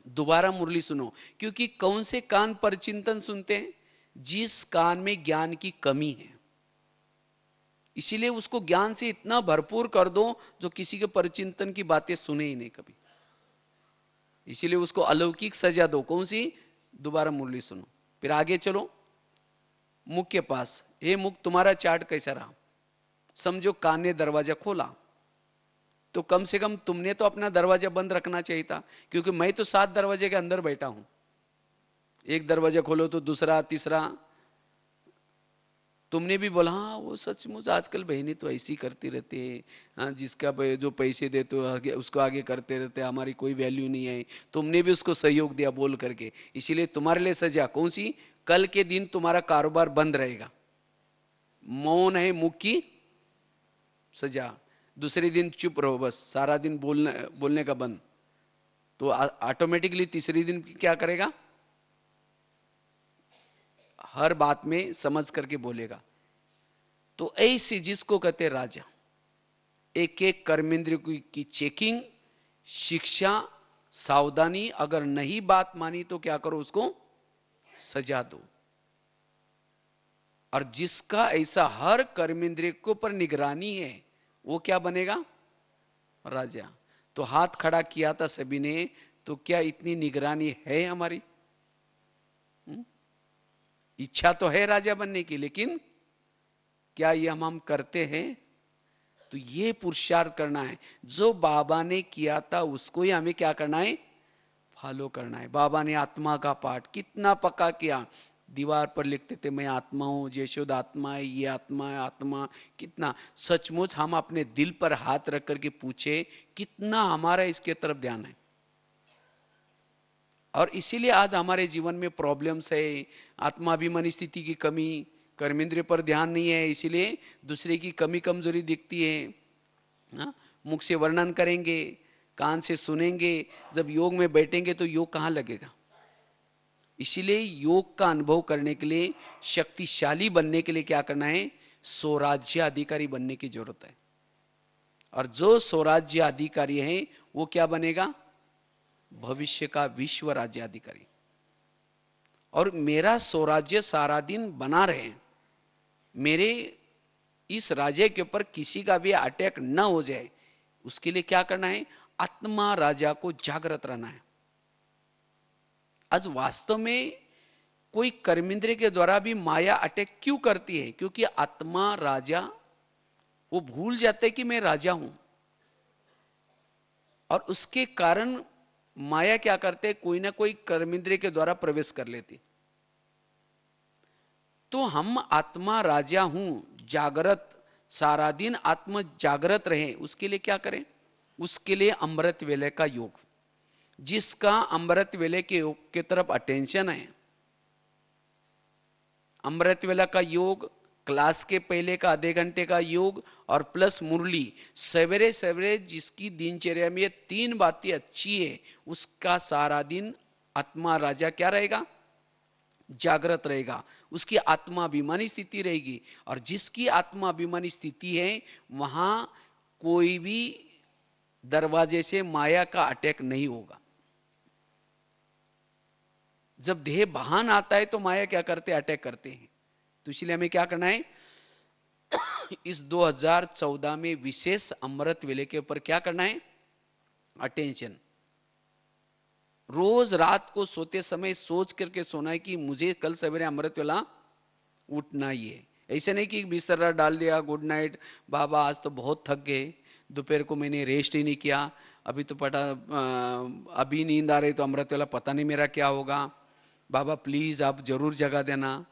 दोबारा मुरली सुनो। क्योंकि कौन से कान पर चिंतन सुनते हैं, जिस कान में ज्ञान की कमी है। इसीलिए उसको ज्ञान से इतना भरपूर कर दो जो किसी के परचिंतन की बातें सुने ही नहीं कभी। इसीलिए उसको अलौकिक सजा दो, कौन सी, दोबारा मुरली सुनो। फिर आगे चलो मुख के पास, हे मुख तुम्हारा चार्ट कैसा रहा। समझो कान ने दरवाजा खोला, तो कम से कम तुमने तो अपना दरवाजा बंद रखना चाहिए था, क्योंकि मैं तो 7 दरवाजे के अंदर बैठा हूं। एक दरवाजा खोलो तो दूसरा, तीसरा, तुमने भी बोला हाँ वो सचमुच आजकल बहनें तो ऐसी करती रहती है, हाँ जिसका जो पैसे दे तो आगे उसको आगे करते रहते, हमारी कोई वैल्यू नहीं है। तुमने भी उसको सहयोग दिया बोल करके, इसीलिए तुम्हारे लिए सजा कौन सी? कल के दिन तुम्हारा कारोबार बंद रहेगा। मौन है मुख की सजा। दूसरे दिन चुप रहो, बस सारा दिन बोलने का बंद। तो ऑटोमेटिकली तीसरे दिन क्या करेगा? हर बात में समझ करके बोलेगा। तो ऐसी जिसको कहते राजा, एक एक कर्मेंद्र की चेकिंग, शिक्षा, सावधानी, अगर नहीं बात मानी तो क्या करो? उसको सजा दो। और जिसका ऐसा हर कर्मेंद्रिय के ऊपर निगरानी है वो क्या बनेगा? राजा। तो हाथ खड़ा किया था सभी ने, तो क्या इतनी निगरानी है हमारी? इच्छा तो है राजा बनने की, लेकिन क्या ये हम करते हैं? तो ये पुरुषार्थ करना है। जो बाबा ने किया था उसको ही हमें क्या करना है? फॉलो करना है। बाबा ने आत्मा का पाठ कितना पक्का किया, दीवार पर लिखते थे मैं आत्मा हूं, यशोद आत्मा है, ये आत्मा है, आत्मा कितना। सचमुच हम अपने दिल पर हाथ रख करके पूछे कितना हमारा इसके तरफ ध्यान है? और इसीलिए आज हमारे जीवन में प्रॉब्लम्स है, आत्माभिमानी स्थिति की कमी, कर्मेंद्रिय पर ध्यान नहीं है, इसीलिए दूसरे की कमी कमजोरी दिखती है। मुख से वर्णन करेंगे, कान से सुनेंगे, जब योग में बैठेंगे तो योग कहां लगेगा? इसीलिए योग का अनुभव करने के लिए, शक्तिशाली बनने के लिए क्या करना है? स्वराज्य अधिकारी बनने की जरूरत है। और जो स्वराज्य अधिकारी है वो क्या बनेगा? भविष्य का विश्व राज्याधिकारी। और मेरा स्वराज्य सारा दिन बना रहे, मेरे इस राज्य के ऊपर किसी का भी अटैक न हो जाए, उसके लिए क्या करना है? आत्मा राजा को जागृत रहना है। आज वास्तव में कोई कर्मेंद्रिय के द्वारा भी माया अटैक क्यों करती है? क्योंकि आत्मा राजा वो भूल जाते कि मैं राजा हूं, और उसके कारण माया क्या करते? कोई ना कोई कर्मेंद्रिय के द्वारा प्रवेश कर लेती। तो हम आत्मा राजा हूं, जागृत, सारा दिन आत्मा जागृत रहे, उसके लिए क्या करें? उसके लिए अमृत वेले का योग। जिसका अमृत वेले के योग के तरफ अटेंशन है, अमृत वेला का योग, क्लास के पहले का आधे घंटे का योग और प्लस मुरली, सवेरे सवेरे जिसकी दिनचर्या में ये तीन बातें अच्छी है, उसका सारा दिन आत्मा राजा क्या रहेगा? जागृत रहेगा। उसकी आत्माभिमानी स्थिति रहेगी। और जिसकी आत्माभिमानी स्थिति है वहां कोई भी दरवाजे से माया का अटैक नहीं होगा। जब देह भान आता है तो माया क्या करते? अटैक करते हैं। तो इसलिए हमें क्या करना है? इस 2014 में विशेष अमृत वेले के ऊपर क्या करना है? अटेंशन। रोज रात को सोते समय सोच करके सोना है कि मुझे कल सवेरे अमृत वेला उठना ही है। ऐसे नहीं कि बिस्तर डाल दिया, गुड नाइट बाबा आज तो बहुत थक गए, दोपहर को मैंने रेस्ट ही नहीं किया, अभी तो अभी नींद आ रही तो अमृत वेला पता नहीं मेरा क्या होगा, बाबा प्लीज आप जरूर जगा देना,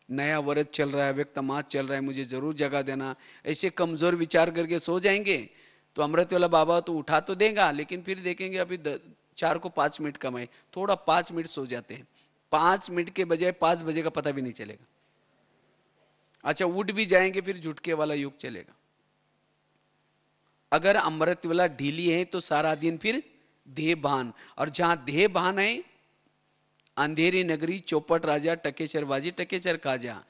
नया व्रत चल रहा है, व्यक्त मास चल रहा है, मुझे जरूर जगा देना। ऐसे कमजोर विचार करके सो जाएंगे तो अमृत वाला बाबा तो उठा तो देगा, लेकिन फिर देखेंगे अभी 4 को 5 मिनट कम है, थोड़ा 5 मिनट सो जाते हैं, 5 मिनट के बजाय 5 बजे का पता भी नहीं चलेगा। अच्छा उठ भी जाएंगे फिर झुटके वाला युग चलेगा। अगर अमृत वाला ढीली है तो सारा दिन फिर देह भान, और जहां देह भान है अंधेरी नगरी चौपट राजा टकेसर बाजी टकेसर खाजा।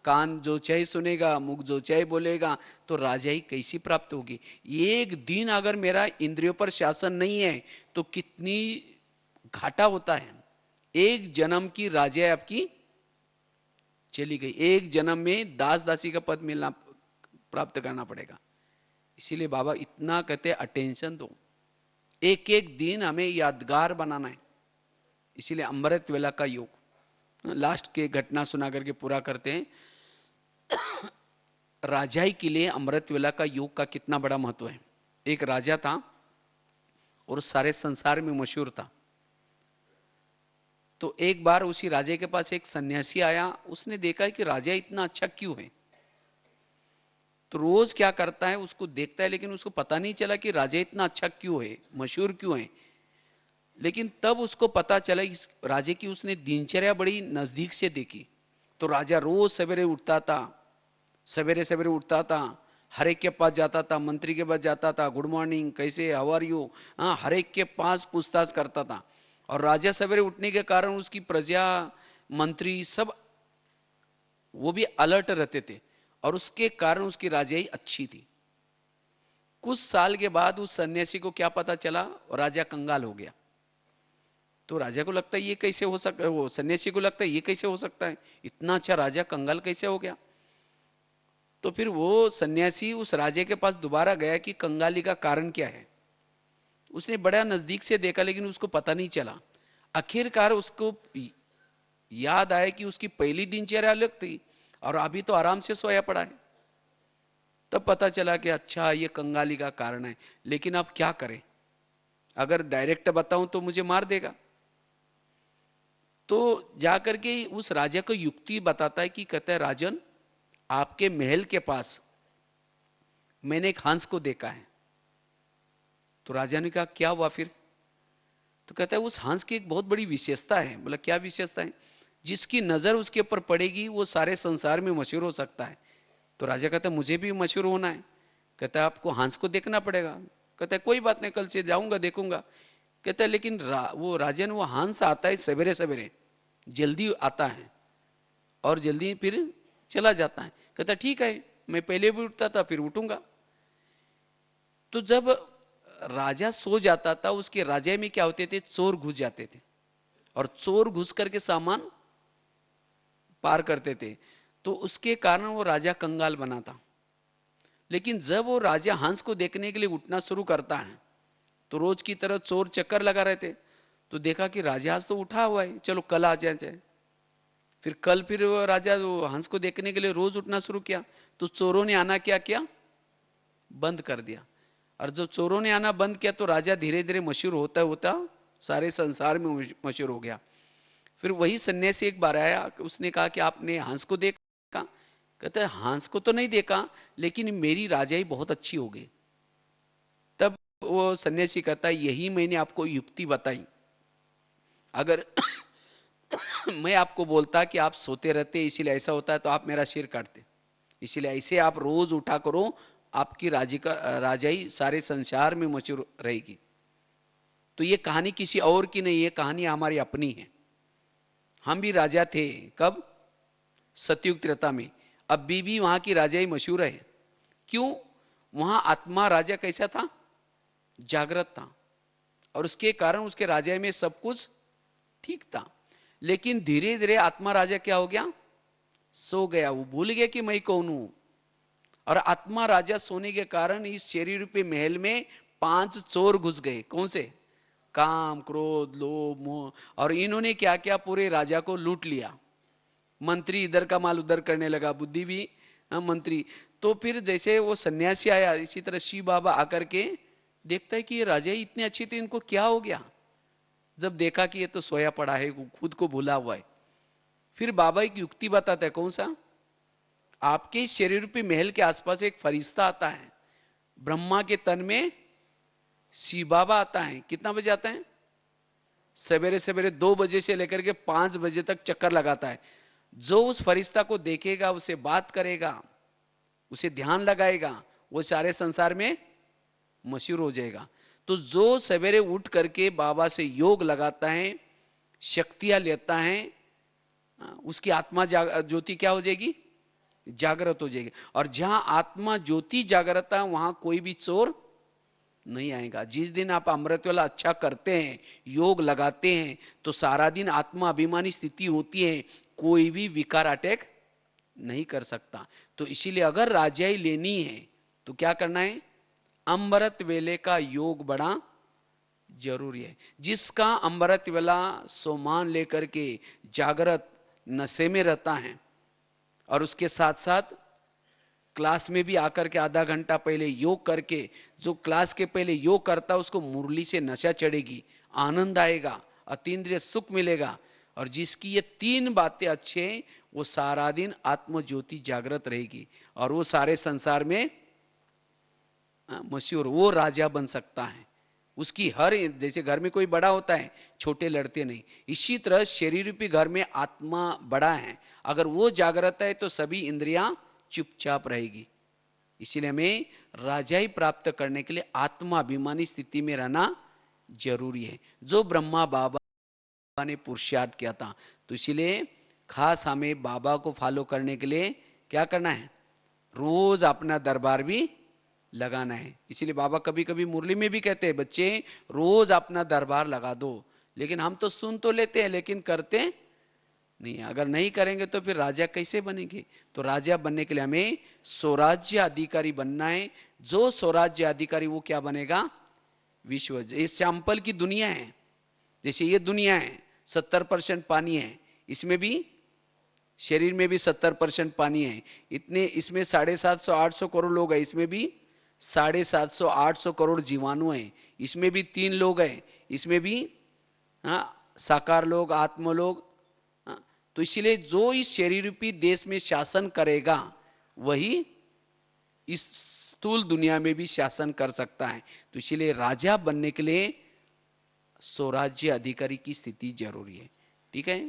कान जो चाहे सुनेगा, मुख जो चाहे बोलेगा, तो राजाई कैसी प्राप्त होगी? एक दिन अगर मेरा इंद्रियों पर शासन नहीं है तो कितनी घाटा होता है। एक जन्म की राजा आपकी चली गई, एक जन्म में दास दासी का पद मिलना प्राप्त करना पड़ेगा। इसीलिए बाबा इतना कहते अटेंशन दो, एक एक दिन हमें यादगार बनाना है। इसीलिए अमृत वेला का योग, लास्ट के घटना सुना करके पूरा करते हैं। राजाई के लिए अमृत वेला का योग का कितना बड़ा महत्व है। एक राजा था और सारे संसार में मशहूर था। तो एक बार उसी राजे के पास एक सन्यासी आया, उसने देखा कि राजा इतना अच्छा क्यों है। तो रोज क्या करता है, उसको देखता है, लेकिन उसको पता नहीं चला कि राजा इतना अच्छा क्यों है, मशहूर क्यों है। लेकिन तब उसको पता चला इस राजे की उसने दिनचर्या बड़ी नजदीक से देखी। तो राजा रोज सवेरे उठता था, सवेरे सवेरे उठता था, हर एक के पास जाता था, मंत्री के पास जाता था, गुड मॉर्निंग, कैसे, हाउ आर यू, हाँ, हर एक के पास पूछताछ करता था। और राजा सवेरे उठने के कारण उसकी प्रजा, मंत्री सब वो भी अलर्ट रहते थे, और उसके कारण उसकी राजाई अच्छी थी। कुछ साल के बाद उस सन्यासी को क्या पता चला, राजा कंगाल हो गया। तो राजा को लगता है ये कैसे हो सकता है, वो सन्यासी को लगता है ये कैसे हो सकता है, इतना अच्छा राजा कंगाल कैसे हो गया। तो फिर वो सन्यासी उस राजे के पास दोबारा गया कि कंगाली का कारण क्या है। उसने बड़ा नजदीक से देखा, लेकिन उसको पता नहीं चला। आखिरकार उसको याद आया कि उसकी पहली दिनचर्या अलग थी, और अभी तो आराम से सोया पड़ा है। तब पता चला कि अच्छा ये कंगाली का कारण है। लेकिन अब क्या करें, अगर डायरेक्ट बताऊं तो मुझे मार देगा। तो जाकर के उस राजा को युक्ति बताता है कि कहता है, राजन, आपके महल के पास मैंने एक हंस को देखा है। तो राजा ने कहा क्या हुआ फिर। तो कहता है उस हंस की एक बहुत बड़ी विशेषता है। बोला क्या विशेषता है। जिसकी नजर उसके ऊपर पड़ेगी वो सारे संसार में मशहूर हो सकता है। तो राजा कहता है मुझे भी मशहूर होना है। कहता है आपको हंस को देखना पड़ेगा। कहता है कोई बात नहीं, कल से जाऊंगा देखूंगा। कहता है लेकिन वो राजन, वो हंस आता है सवेरे सवेरे, जल्दी आता है और जल्दी फिर चला जाता है। कहता ठीक है, मैं पहले भी उठता था फिर उठूंगा। तो जब राजा सो जाता था, उसके राजा में क्या होते थे, चोर घुस जाते थे, और चोर घुस करके सामान पार करते थे। तो उसके कारण वो राजा कंगाल बना था। लेकिन जब वो राजा हंस को देखने के लिए उठना शुरू करता है, तो रोज की तरह चोर चक्कर लगा रहे थे। तो देखा कि राजा आज तो उठा हुआ है, चलो कल आ जाए। फिर वो राजा वो हंस को देखने के लिए रोज उठना शुरू किया। तो चोरों ने आना क्या किया, बंद कर दिया। और जब चोरों ने आना बंद किया, तो राजा धीरे धीरे मशहूर होता होता सारे संसार में मशहूर हो गया। फिर वही सन्यासी एक बार आया, उसने कहा कि आपने हंस को देखा। कहता है हंस को तो नहीं देखा, लेकिन मेरी राजाई बहुत अच्छी हो गई। तब वो सन्यासी कहता है यही मैंने आपको युक्ति बताई। अगर मैं आपको बोलता कि आप सोते रहते इसीलिए ऐसा होता है, तो आप मेरा सिर काटते। इसीलिए ऐसे आप रोज उठा करो, आपकी राजाई सारे संसार में मशहूर रहेगी। तो ये कहानी किसी और की नहीं है, कहानी हमारी अपनी है। हम भी राजा थे, कब, सतयुग त्रेता में। अब भी वहां की राजाई मशहूर है। क्यों, वहां आत्मा राजा कैसा था, जागृत था, और उसके कारण उसके राजा में सब कुछ ठीक था। लेकिन धीरे धीरे आत्मा राजा क्या हो गया, सो गया। वो भूल गया कि मैं कौन हूं। और आत्मा राजा सोने के कारण इस शरीर रूपी महल में 5 चोर घुस गए। कौन से, काम, क्रोध, लोभ, मोह। और इन्होंने क्या किया, पूरे राजा को लूट लिया। मंत्री इधर का माल उधर करने लगा, बुद्धि भी, मंत्री। तो फिर जैसे वो सन्यासी आया, इसी तरह शिव बाबा आकर के देखता है कि ये राजा ही इतने अच्छे थे, इनको क्या हो गया। जब देखा कि ये तो सोया पड़ा है, खुद को भूला हुआ है, फिर बाबा एक युक्ति बताता है। कौन सा, आपके इस शरीर रूपी महल के आसपास एक फरिश्ता आता है। ब्रह्मा के तन में शिव बाबा आता है। कितना बजे आता है, सवेरे सवेरे 2 बजे से लेकर के 5 बजे तक चक्कर लगाता है। जो उस फरिश्ता को देखेगा, उसे बात करेगा, उसे ध्यान लगाएगा, वो सारे संसार में मशहूर हो जाएगा। तो जो सवेरे उठ करके बाबा से योग लगाता है, शक्तियां लेता है, उसकी आत्मा ज्योति क्या हो जाएगी, जागृत हो जाएगी। और जहां आत्मा ज्योति जागृत है, वहां कोई भी चोर नहीं आएगा। जिस दिन आप अमृत वाला अच्छा करते हैं, योग लगाते हैं, तो सारा दिन आत्मा अभिमानी स्थिति होती है, कोई भी विकार अटैक नहीं कर सकता। तो इसीलिए अगर राजाई लेनी है तो क्या करना है, अमृत वेले का योग बड़ा जरूरी है। जिसका अमृत वेला सोमान लेकर के जागृत नशे में रहता है, और उसके साथ साथ क्लास में भी आकर के आधा घंटा पहले योग करके, जो क्लास के पहले योग करता है उसको मुरली से नशा चढ़ेगी, आनंद आएगा, अतीन्द्रिय सुख मिलेगा। और जिसकी ये तीन बातें अच्छे हैं, वो सारा दिन आत्म ज्योति जागृत रहेगी और वो सारे संसार में मशहूर, वो राजा बन सकता है। उसकी हर, जैसे घर में कोई बड़ा होता है, छोटे लड़ते नहीं, इसी तरह शरीर रूपी घर में आत्मा बड़ा है, अगर वो जागृत है तो सभी इंद्रियां चुपचाप रहेगी। इसीलिए हमें राजाई प्राप्त करने के लिए आत्माभिमानी स्थिति में रहना जरूरी है, जो ब्रह्मा बाबा ने पुरुषार्थ किया था। तो इसीलिए खास हमें बाबा को फॉलो करने के लिए क्या करना है, रोज अपना दरबार भी लगाना है। इसीलिए बाबा कभी कभी मुरली में भी कहते हैं, बच्चे रोज अपना दरबार लगा दो। लेकिन हम तो सुन तो लेते हैं लेकिन करते नहीं। अगर नहीं करेंगे तो फिर राजा कैसे बनेंगे। तो राजा बनने के लिए हमें स्वराज्य अधिकारी बनना है। जो स्वराज्य अधिकारी वो क्या बनेगा, विश्व, इस सैंपल की दुनिया है, जैसे ये दुनिया है 70% पानी है, इसमें भी शरीर में भी 70% पानी है। इतने इसमें 750-800 करोड़ लोग हैं, इसमें भी 750-800 करोड़ जीवाणु हैं, इसमें भी 3 लोग हैं, इसमें भी साकार लोग, आत्म लोग। तो इसलिए जो इस शरीर रूपी देश में शासन करेगा वही इस स्थूल दुनिया में भी शासन कर सकता है। तो इसलिए राजा बनने के लिए स्वराज्य अधिकारी की स्थिति जरूरी है। ठीक है।